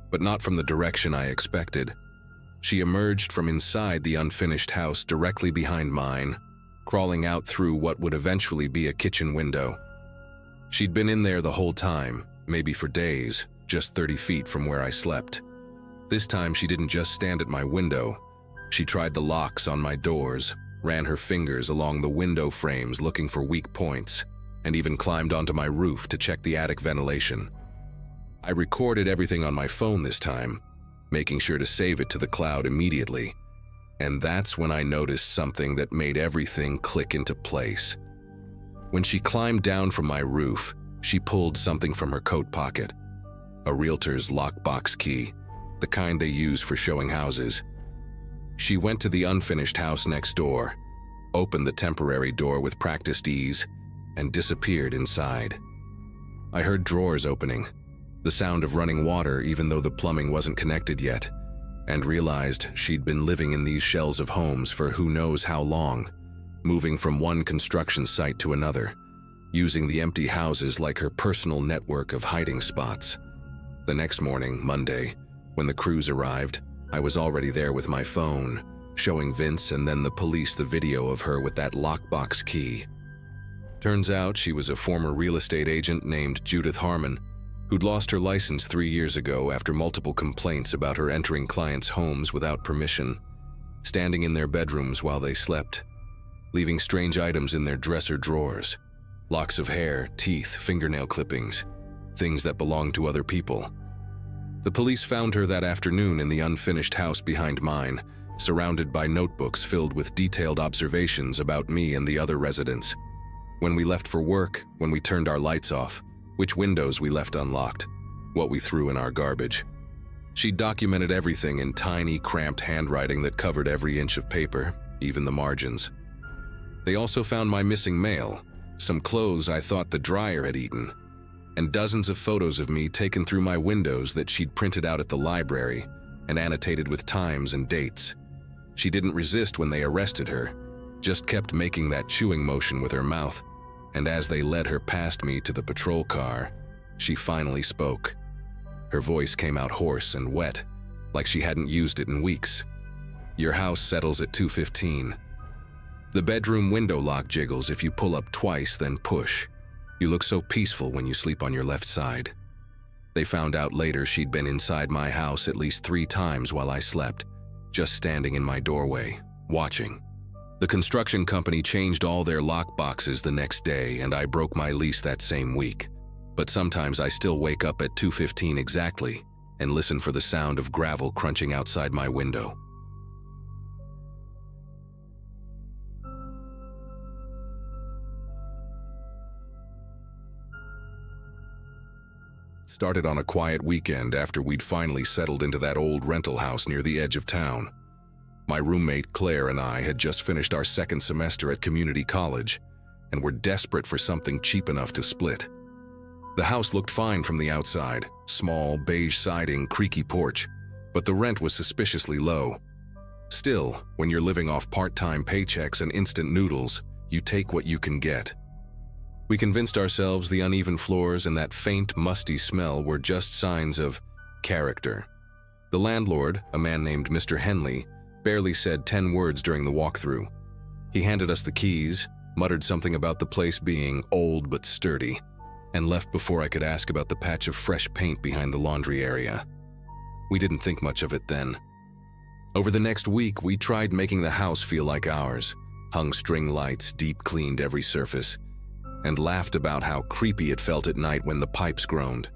but not from the direction I expected. She emerged from inside the unfinished house directly behind mine, crawling out through what would eventually be a kitchen window. She'd been in there the whole time, maybe for days, just 30 feet from where I slept. This time she didn't just stand at my window. She tried the locks on my doors, ran her fingers along the window frames looking for weak points, and even climbed onto my roof to check the attic ventilation. I recorded everything on my phone this time, making sure to save it to the cloud immediately. And that's when I noticed something that made everything click into place. When she climbed down from my roof, she pulled something from her coat pocket. A realtor's lockbox key, the kind they use for showing houses. She went to the unfinished house next door, opened the temporary door with practiced ease, and disappeared inside. I heard drawers opening, the sound of running water even though the plumbing wasn't connected yet, and realized she'd been living in these shells of homes for who knows how long, moving from one construction site to another, using the empty houses like her personal network of hiding spots. The next morning, Monday, when the crews arrived, I was already there with my phone, showing Vince and then the police the video of her with that lockbox key. Turns out she was a former real estate agent named Judith Harmon, who'd lost her license 3 years ago after multiple complaints about her entering clients' homes without permission, standing in their bedrooms while they slept, leaving strange items in their dresser drawers, locks of hair, teeth, fingernail clippings, things that belonged to other people. The police found her that afternoon in the unfinished house behind mine, surrounded by notebooks filled with detailed observations about me and the other residents. When we left for work, when we turned our lights off, which windows we left unlocked, what we threw in our garbage. She documented everything in tiny, cramped handwriting that covered every inch of paper, even the margins. They also found my missing mail, some clothes I thought the dryer had eaten, and dozens of photos of me taken through my windows that she'd printed out at the library and annotated with times and dates. She didn't resist when they arrested her, just kept making that chewing motion with her mouth, and as they led her past me to the patrol car, she finally spoke. Her voice came out hoarse and wet, like she hadn't used it in weeks. "Your house settles at 2:15. The bedroom window lock jiggles if you pull up twice, then push. You look so peaceful when you sleep on your left side." They found out later she'd been inside my house at least 3 times while I slept, just standing in my doorway, watching. The construction company changed all their lock boxes the next day, and I broke my lease that same week. But sometimes I still wake up at 2:15 exactly and listen for the sound of gravel crunching outside my window. It started on a quiet weekend after we'd finally settled into that old rental house near the edge of town. My roommate Claire and I had just finished our 2nd semester at community college and were desperate for something cheap enough to split. The house looked fine from the outside, small, beige siding, creaky porch, but the rent was suspiciously low. Still, when you're living off part-time paychecks and instant noodles, you take what you can get. We convinced ourselves the uneven floors and that faint, musty smell were just signs of character. The landlord, a man named Mr. Henley, barely said 10 words during the walkthrough. He handed us the keys, muttered something about the place being old but sturdy, and left before I could ask about the patch of fresh paint behind the laundry area. We didn't think much of it then. Over the next week, we tried making the house feel like ours, hung string lights, deep cleaned every surface, and laughed about how creepy it felt at night when the pipes groaned.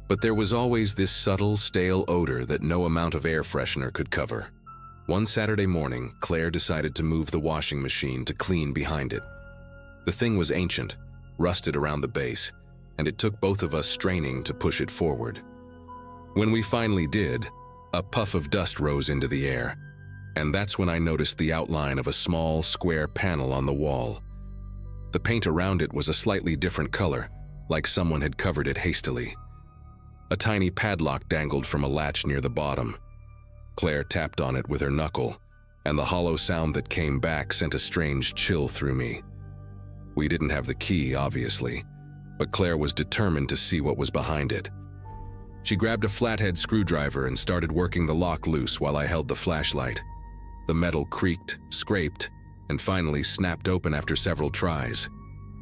But there was always this subtle, stale odor that no amount of air freshener could cover. One Saturday morning, Claire decided to move the washing machine to clean behind it. The thing was ancient, rusted around the base, and it took both of us straining to push it forward. When we finally did, a puff of dust rose into the air. And that's when I noticed the outline of a small, square panel on the wall. The paint around it was a slightly different color, like someone had covered it hastily. A tiny padlock dangled from a latch near the bottom. Claire tapped on it with her knuckle, and the hollow sound that came back sent a strange chill through me. We didn't have the key, obviously, but Claire was determined to see what was behind it. She grabbed a flathead screwdriver and started working the lock loose while I held the flashlight. The metal creaked, scraped, and finally snapped open after several tries.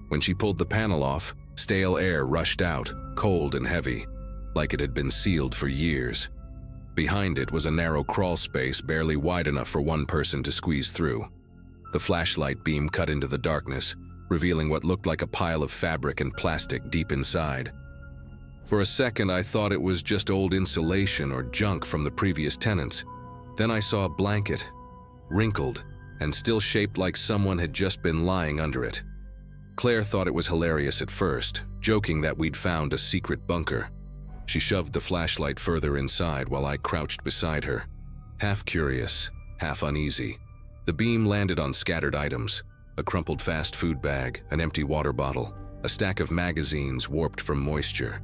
When she pulled the panel off, stale air rushed out, cold and heavy, like it had been sealed for years. Behind it was a narrow crawl space barely wide enough for one person to squeeze through. The flashlight beam cut into the darkness, revealing what looked like a pile of fabric and plastic deep inside. For a second, I thought it was just old insulation or junk from the previous tenants. Then I saw a blanket, wrinkled, and still shaped like someone had just been lying under it. Claire thought it was hilarious at first, joking that we'd found a secret bunker. She shoved the flashlight further inside while I crouched beside her, half curious, half uneasy. The beam landed on scattered items: a crumpled fast food bag, an empty water bottle, a stack of magazines warped from moisture.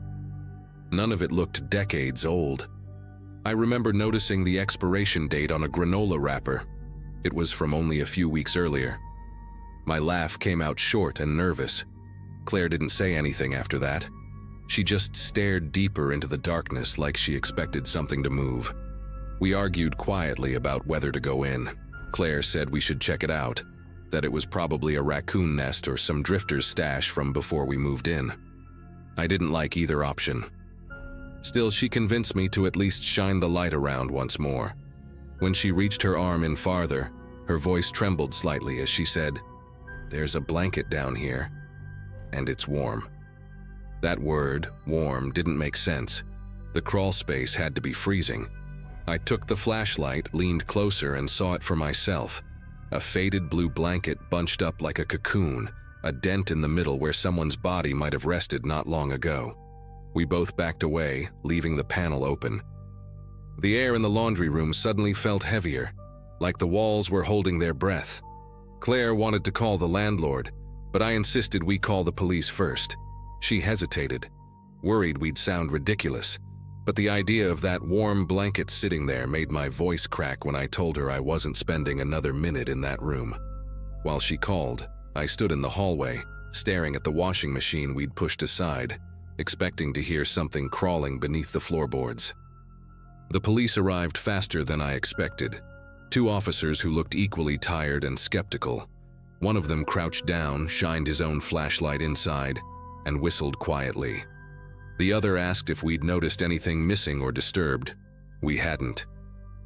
None of it looked decades old. I remember noticing the expiration date on a granola wrapper. It was from only a few weeks earlier. My laugh came out short and nervous. Claire didn't say anything after that. She just stared deeper into the darkness like she expected something to move. We argued quietly about whether to go in. Claire said we should check it out, that it was probably a raccoon nest or some drifter's stash from before we moved in. I didn't like either option. Still, she convinced me to at least shine the light around once more. When she reached her arm in farther, her voice trembled slightly as she said, "There's a blanket down here, and it's warm." That word, warm, didn't make sense. The crawl space had to be freezing. I took the flashlight, leaned closer, and saw it for myself. A faded blue blanket bunched up like a cocoon, a dent in the middle where someone's body might have rested not long ago. We both backed away, leaving the panel open. The air in the laundry room suddenly felt heavier, like the walls were holding their breath. Claire wanted to call the landlord, but I insisted we call the police first. She hesitated, worried we'd sound ridiculous, but the idea of that warm blanket sitting there made my voice crack when I told her I wasn't spending another minute in that room. While she called, I stood in the hallway, staring at the washing machine we'd pushed aside, expecting to hear something crawling beneath the floorboards. The police arrived faster than I expected. 2 officers who looked equally tired and skeptical. One of them crouched down, shined his own flashlight inside, and whistled quietly. The other asked if we'd noticed anything missing or disturbed. We hadn't.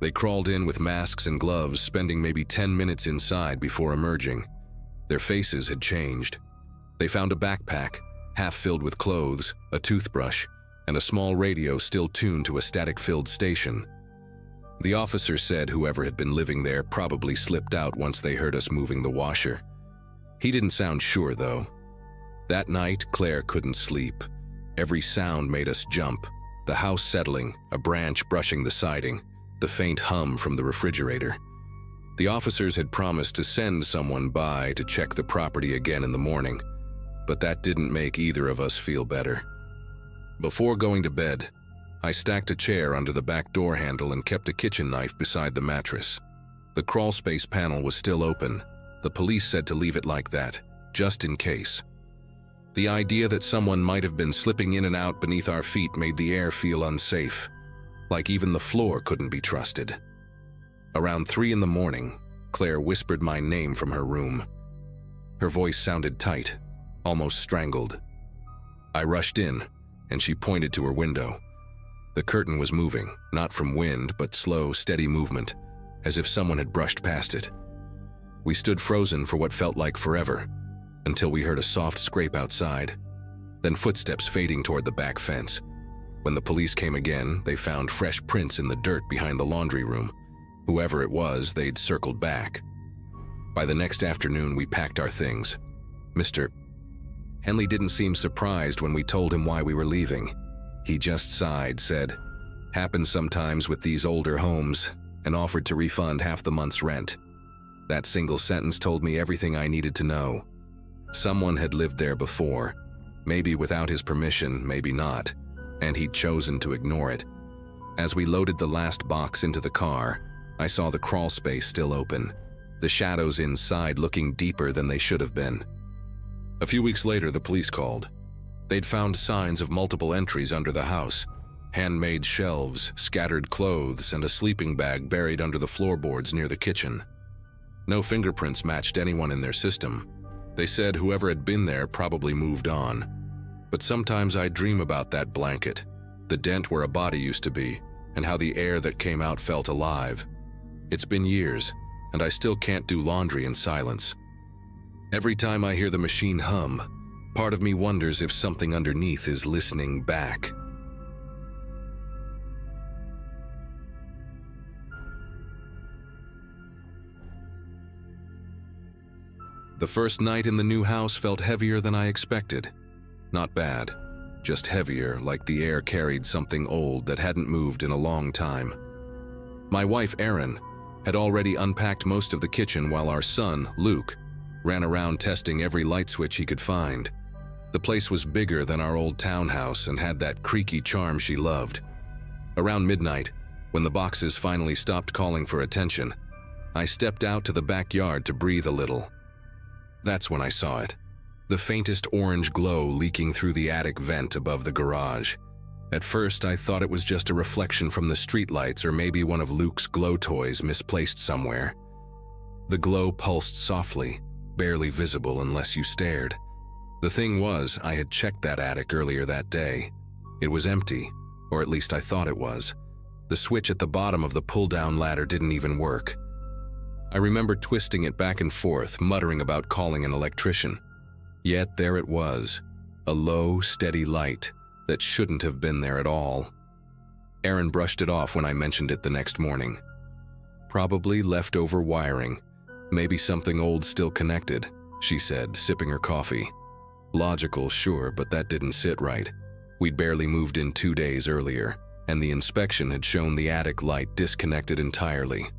They crawled in with masks and gloves, spending maybe 10 minutes inside before emerging. Their faces had changed. They found a backpack, half filled with clothes, a toothbrush, and a small radio still tuned to a static-filled station. The officer said whoever had been living there probably slipped out once they heard us moving the washer. He didn't sound sure, though. That night, Claire couldn't sleep. Every sound made us jump. The house settling, a branch brushing the siding, the faint hum from the refrigerator. The officers had promised to send someone by to check the property again in the morning, but that didn't make either of us feel better. Before going to bed, I stacked a chair under the back door handle and kept a kitchen knife beside the mattress. The crawlspace panel was still open. The police said to leave it like that, just in case. The idea that someone might have been slipping in and out beneath our feet made the air feel unsafe, like even the floor couldn't be trusted. Around 3 in the morning, Claire whispered my name from her room. Her voice sounded tight, almost strangled. I rushed in, and she pointed to her window. The curtain was moving, not from wind, but slow, steady movement, as if someone had brushed past it. We stood frozen for what felt like forever, until we heard a soft scrape outside, then footsteps fading toward the back fence. When the police came again, they found fresh prints in the dirt behind the laundry room. Whoever it was, they'd circled back. By the next afternoon, we packed our things. Mr. Henley didn't seem surprised when we told him why we were leaving. He just sighed, said, "Happens sometimes with these older homes. and offered to refund half the month's rent. That single sentence told me everything I needed to know. Someone had lived there before, maybe without his permission, maybe not, and he'd chosen to ignore it. As we loaded the last box into the car, I saw the crawl space still open, the shadows inside looking deeper than they should have been. A few weeks later, the police called. They'd found signs of multiple entries under the house, handmade shelves, scattered clothes, and a sleeping bag buried under the floorboards near the kitchen. No fingerprints matched anyone in their system. They said whoever had been there probably moved on. But sometimes I dream about that blanket, the dent where a body used to be, and how the air that came out felt alive. It's been years, and I still can't do laundry in silence. Every time I hear the machine hum, part of me wonders if something underneath is listening back. The first night in the new house felt heavier than I expected. Not bad, just heavier, like the air carried something old that hadn't moved in a long time. My wife, Erin, had already unpacked most of the kitchen while our son, Luke, ran around testing every light switch he could find. The place was bigger than our old townhouse and had that creaky charm she loved. Around midnight, when the boxes finally stopped calling for attention, I stepped out to the backyard to breathe a little. That's when I saw it, the faintest orange glow leaking through the attic vent above the garage. At first, I thought it was just a reflection from the streetlights or maybe one of Luke's glow toys misplaced somewhere. The glow pulsed softly, barely visible unless you stared. The thing was, I had checked that attic earlier that day. It was empty, or at least I thought it was. The switch at the bottom of the pull-down ladder didn't even work. I remember twisting it back and forth, muttering about calling an electrician. Yet there it was, a low, steady light that shouldn't have been there at all. Erin brushed it off when I mentioned it the next morning. Probably leftover wiring, maybe something old still connected, she said, sipping her coffee. Logical, sure, but that didn't sit right. We'd barely moved in 2 days earlier, and the inspection had shown the attic light disconnected entirely.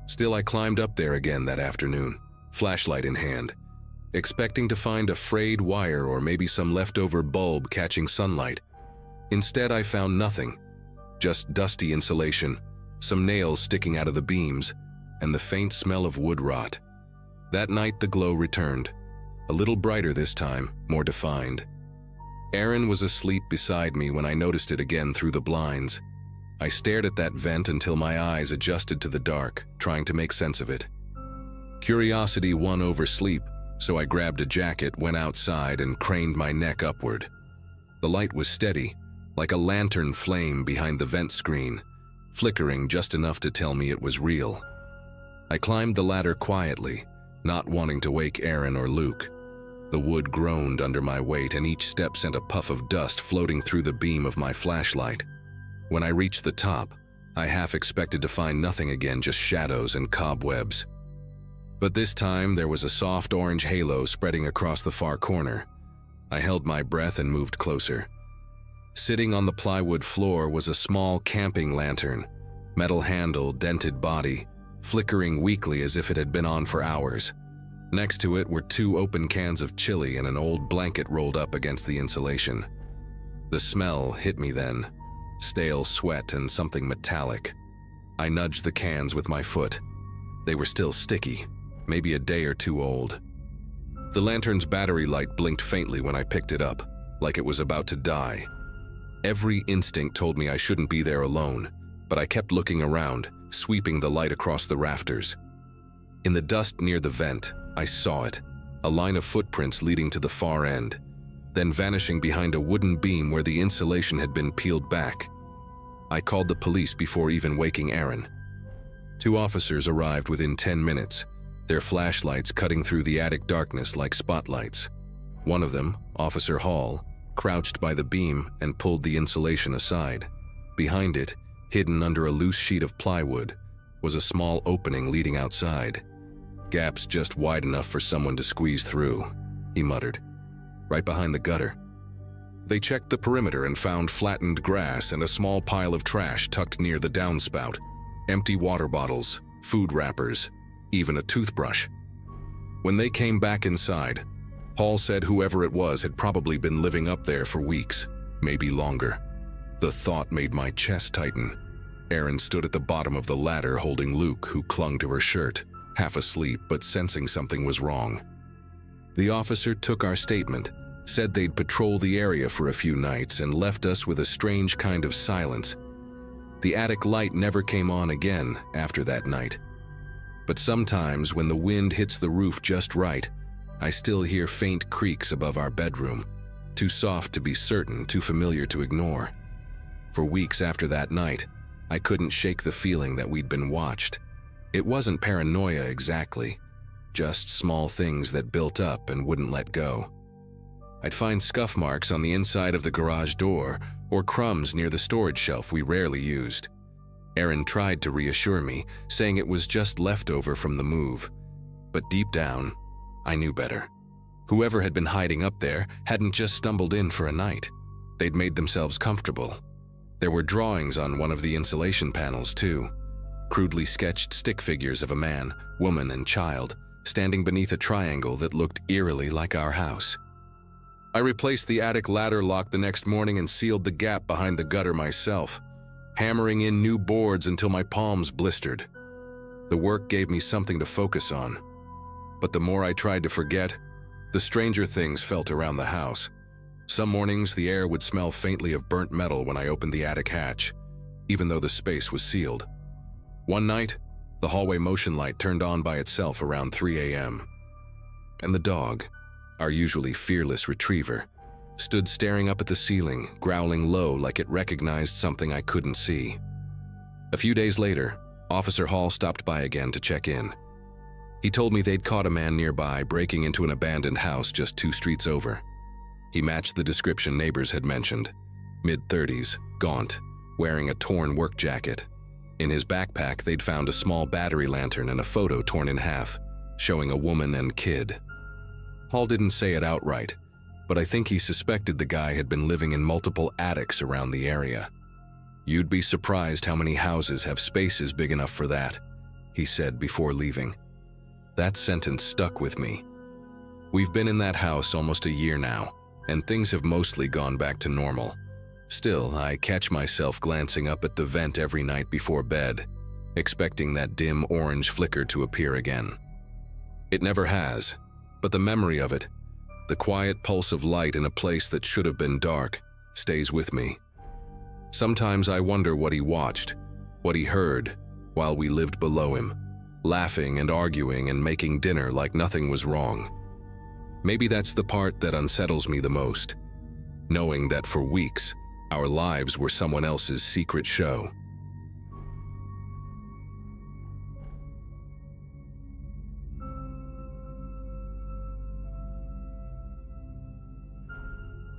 Still, I climbed up there again that afternoon, flashlight in hand, expecting to find a frayed wire or maybe some leftover bulb catching sunlight. Instead, I found nothing, just dusty insulation, some nails sticking out of the beams, and the faint smell of wood rot. That night, the glow returned, a little brighter this time, more defined. Erin was asleep beside me when I noticed it again through the blinds. I stared at that vent until my eyes adjusted to the dark, trying to make sense of it. Curiosity won over sleep, so I grabbed a jacket, went outside, and craned my neck upward. The light was steady, like a lantern flame behind the vent screen, flickering just enough to tell me it was real. I climbed the ladder quietly, not wanting to wake Erin or Luke. The wood groaned under my weight, and each step sent a puff of dust floating through the beam of my flashlight. When I reached the top, I half expected to find nothing again, just shadows and cobwebs. But this time, there was a soft orange halo spreading across the far corner. I held my breath and moved closer. Sitting on the plywood floor was a small camping lantern, metal handle, dented body, flickering weakly as if it had been on for hours. Next to it were 2 open cans of chili and an old blanket rolled up against the insulation. The smell hit me then, stale sweat and something metallic. I nudged the cans with my foot. They were still sticky, maybe a day or 2 old. The lantern's battery light blinked faintly when I picked it up, like it was about to die. Every instinct told me I shouldn't be there alone, but I kept looking around, sweeping the light across the rafters. In the dust near the vent, I saw it, a line of footprints leading to the far end, then vanishing behind a wooden beam where the insulation had been peeled back. I called the police before even waking Erin. 2 officers arrived within 10 minutes, their flashlights cutting through the attic darkness like spotlights. One of them, Officer Hall, crouched by the beam and pulled the insulation aside. Behind it, hidden under a loose sheet of plywood, was a small opening leading outside. "Gaps just wide enough for someone to squeeze through," he muttered. "Right behind the gutter." They checked the perimeter and found flattened grass and a small pile of trash tucked near the downspout. empty water bottles, food wrappers, even a toothbrush. When they came back inside, Hall said whoever it was had probably been living up there for weeks, maybe longer. The thought made my chest tighten. Erin stood at the bottom of the ladder holding Luke, who clung to her shirt, half asleep but sensing something was wrong. The officer took our statement, said they'd patrol the area for a few nights, and left us with a strange kind of silence. The attic light never came on again after that night. But sometimes when the wind hits the roof just right, I still hear faint creaks above our bedroom, too soft to be certain, too familiar to ignore. For weeks after that night, I couldn't shake the feeling that we'd been watched. It wasn't paranoia exactly, just small things that built up and wouldn't let go. I'd find scuff marks on the inside of the garage door or crumbs near the storage shelf we rarely used. Erin tried to reassure me, saying it was just leftover from the move. But deep down, I knew better. Whoever had been hiding up there hadn't just stumbled in for a night. They'd made themselves comfortable. There were drawings on one of the insulation panels, too. Crudely sketched stick figures of a man, woman, and child standing beneath a triangle that looked eerily like our house. I replaced the attic ladder lock the next morning and sealed the gap behind the gutter myself, hammering in new boards until my palms blistered. The work gave me something to focus on. But the more I tried to forget, the stranger things felt around the house. Some mornings, the air would smell faintly of burnt metal when I opened the attic hatch, even though the space was sealed. One night, the hallway motion light turned on by itself around 3 a.m. And the dog, our usually fearless retriever, stood staring up at the ceiling, growling low like it recognized something I couldn't see. A few days later, Officer Hall stopped by again to check in. He told me they'd caught a man nearby breaking into an abandoned house just 2 streets over. He matched the description neighbors had mentioned. Mid-30s, gaunt, wearing a torn work jacket. In his backpack, they'd found a small battery lantern and a photo torn in half, showing a woman and kid. Hall didn't say it outright, but I think he suspected the guy had been living in multiple attics around the area. "You'd be surprised how many houses have spaces big enough for that," he said before leaving. That sentence stuck with me. We've been in that house almost a year now, and things have mostly gone back to normal. Still, I catch myself glancing up at the vent every night before bed, expecting that dim orange flicker to appear again. It never has, but the memory of it, the quiet pulse of light in a place that should have been dark, stays with me. Sometimes I wonder what he watched, what he heard, while we lived below him, laughing and arguing and making dinner like nothing was wrong. Maybe that's the part that unsettles me the most, knowing that for weeks, our lives were someone else's secret show.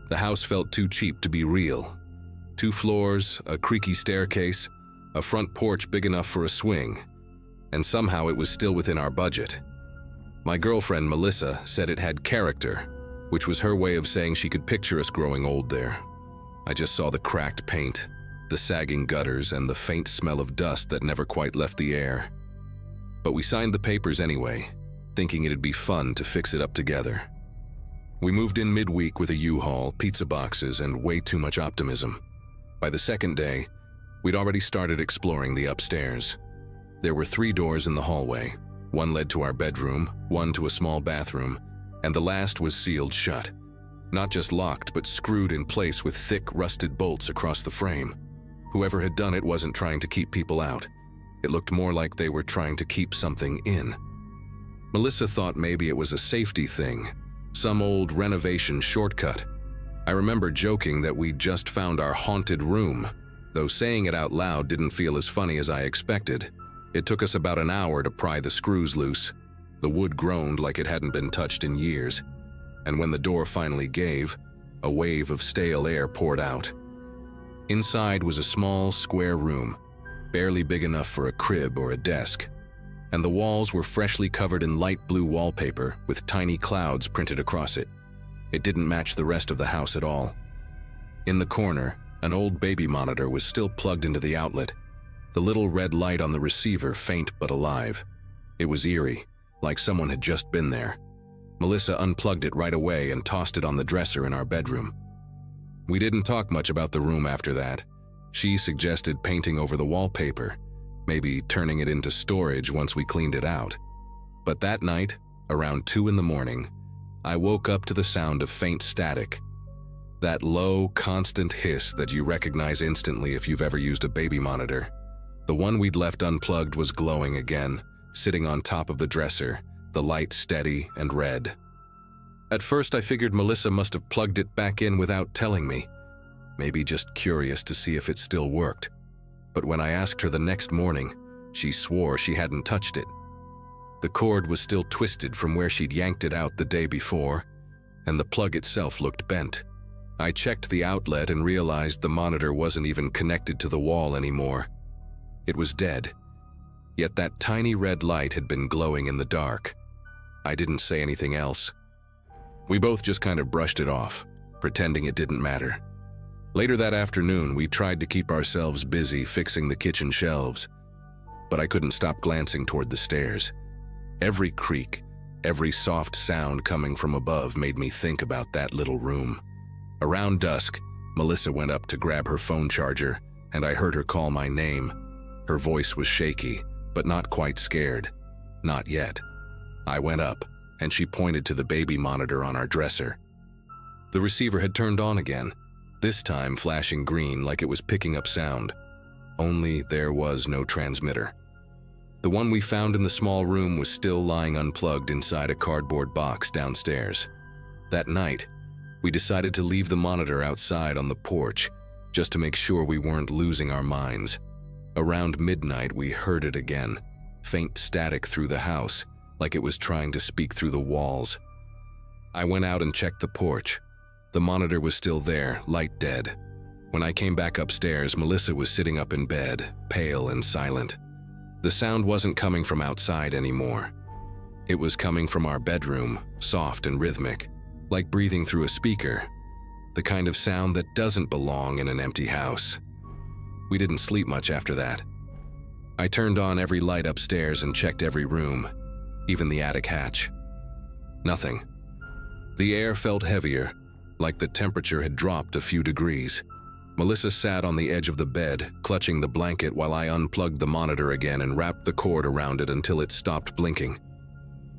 The house felt too cheap to be real. 2 floors, a creaky staircase, a front porch big enough for a swing, and somehow it was still within our budget. My girlfriend, Melissa, said it had character, which was her way of saying she could picture us growing old there. I just saw the cracked paint, the sagging gutters, and the faint smell of dust that never quite left the air. But we signed the papers anyway, thinking it'd be fun to fix it up together. We moved in midweek with a U-Haul, pizza boxes, and way too much optimism. By the second day, we'd already started exploring the upstairs. There were 3 doors in the hallway. One led to our bedroom, one to a small bathroom, and the last was sealed shut. Not just locked, but screwed in place with thick, rusted bolts across the frame. Whoever had done it wasn't trying to keep people out. It looked more like they were trying to keep something in. Melissa thought maybe it was a safety thing, some old renovation shortcut. I remember joking that we'd just found our haunted room, though saying it out loud didn't feel as funny as I expected. It took us about an hour to pry the screws loose. The wood groaned like it hadn't been touched in years, and when the door finally gave, a wave of stale air poured out. Inside was a small, square room, barely big enough for a crib or a desk, and the walls were freshly covered in light blue wallpaper with tiny clouds printed across it. It didn't match the rest of the house at all. In the corner, an old baby monitor was still plugged into the outlet, The little red light on the receiver faint but alive. It was eerie, like someone had just been there. Melissa unplugged it right away and tossed it on the dresser in our bedroom. We didn't talk much about the room after that. She suggested painting over the wallpaper, maybe turning it into storage once we cleaned it out. But that night, around 2 in the morning, I woke up to the sound of faint static. That low, constant hiss that you recognize instantly if you've ever used a baby monitor. The one we'd left unplugged was glowing again, sitting on top of the dresser, the light steady and red. At first I figured Melissa must have plugged it back in without telling me, maybe just curious to see if it still worked. But when I asked her the next morning, she swore she hadn't touched it. The cord was still twisted from where she'd yanked it out the day before, and the plug itself looked bent. I checked the outlet and realized the monitor wasn't even connected to the wall anymore. It was dead, yet that tiny red light had been glowing in the dark. I didn't say anything else. We both just kind of brushed it off, pretending it didn't matter. Later that afternoon, we tried to keep ourselves busy fixing the kitchen shelves, but I couldn't stop glancing toward the stairs. Every creak, every soft sound coming from above made me think about that little room. Around dusk, Melissa went up to grab her phone charger, and I heard her call my name. Her voice was shaky, but not quite scared. Not yet. I went up, and she pointed to the baby monitor on our dresser. The receiver had turned on again, this time flashing green like it was picking up sound. Only there was no transmitter. The one we found in the small room was still lying unplugged inside a cardboard box downstairs. That night, we decided to leave the monitor outside on the porch, just to make sure we weren't losing our minds. Around midnight, we heard it again, faint static through the house, like it was trying to speak through the walls. I went out and checked the porch. The monitor was still there, light dead. When I came back upstairs, Melissa was sitting up in bed, pale and silent. The sound wasn't coming from outside anymore. It was coming from our bedroom, soft and rhythmic, like breathing through a speaker, the kind of sound that doesn't belong in an empty house. We didn't sleep much after that. I turned on every light upstairs and checked every room, even the attic hatch. Nothing. The air felt heavier, like the temperature had dropped a few degrees. Melissa sat on the edge of the bed, clutching the blanket while I unplugged the monitor again and wrapped the cord around it until it stopped blinking.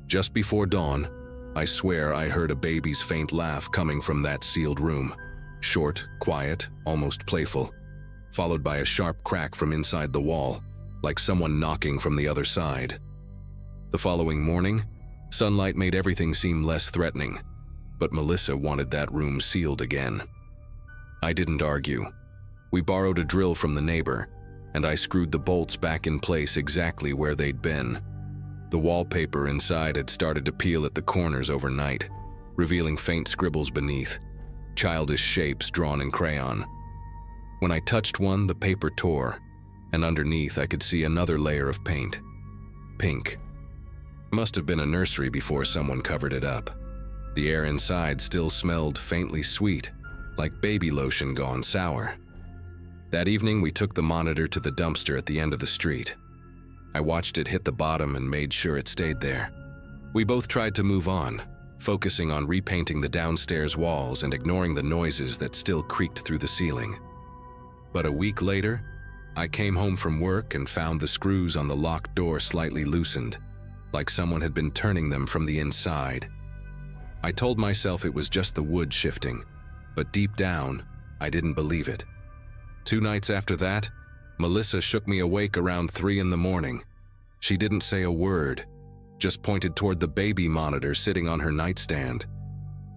Just before dawn, I swear I heard a baby's faint laugh coming from that sealed room. Short, quiet, almost playful, followed by a sharp crack from inside the wall, like someone knocking from the other side. The following morning, sunlight made everything seem less threatening, but Melissa wanted that room sealed again. I didn't argue. We borrowed a drill from the neighbor, and I screwed the bolts back in place exactly where they'd been. The wallpaper inside had started to peel at the corners overnight, revealing faint scribbles beneath, childish shapes drawn in crayon. When I touched one, the paper tore, and underneath I could see another layer of paint. Pink. Must have been a nursery before someone covered it up. The air inside still smelled faintly sweet, like baby lotion gone sour. That evening, we took the monitor to the dumpster at the end of the street. I watched it hit the bottom and made sure it stayed there. We both tried to move on, focusing on repainting the downstairs walls and ignoring the noises that still creaked through the ceiling. But a week later, I came home from work and found the screws on the locked door slightly loosened, like someone had been turning them from the inside. I told myself it was just the wood shifting, but deep down, I didn't believe it. 2 nights after that, Melissa shook me awake around 3 in the morning. She didn't say a word, just pointed toward the baby monitor sitting on her nightstand.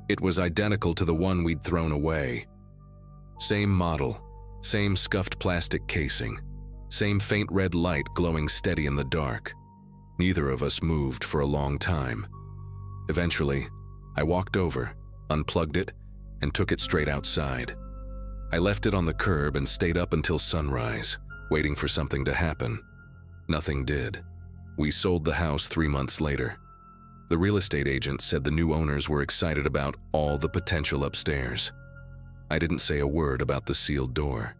It was identical to the one we'd thrown away. Same model, same scuffed plastic casing, same faint red light glowing steady in the dark. Neither of us moved for a long time. Eventually, I walked over, unplugged it, and took it straight outside. I left it on the curb and stayed up until sunrise, waiting for something to happen. Nothing did. We sold the house 3 months later. The real estate agent said the new owners were excited about all the potential upstairs. I didn't say a word about the sealed door.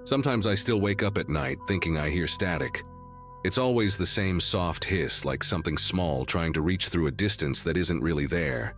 Sometimes I still wake up at night thinking I hear static. It's always the same soft hiss, like something small trying to reach through a distance that isn't really there.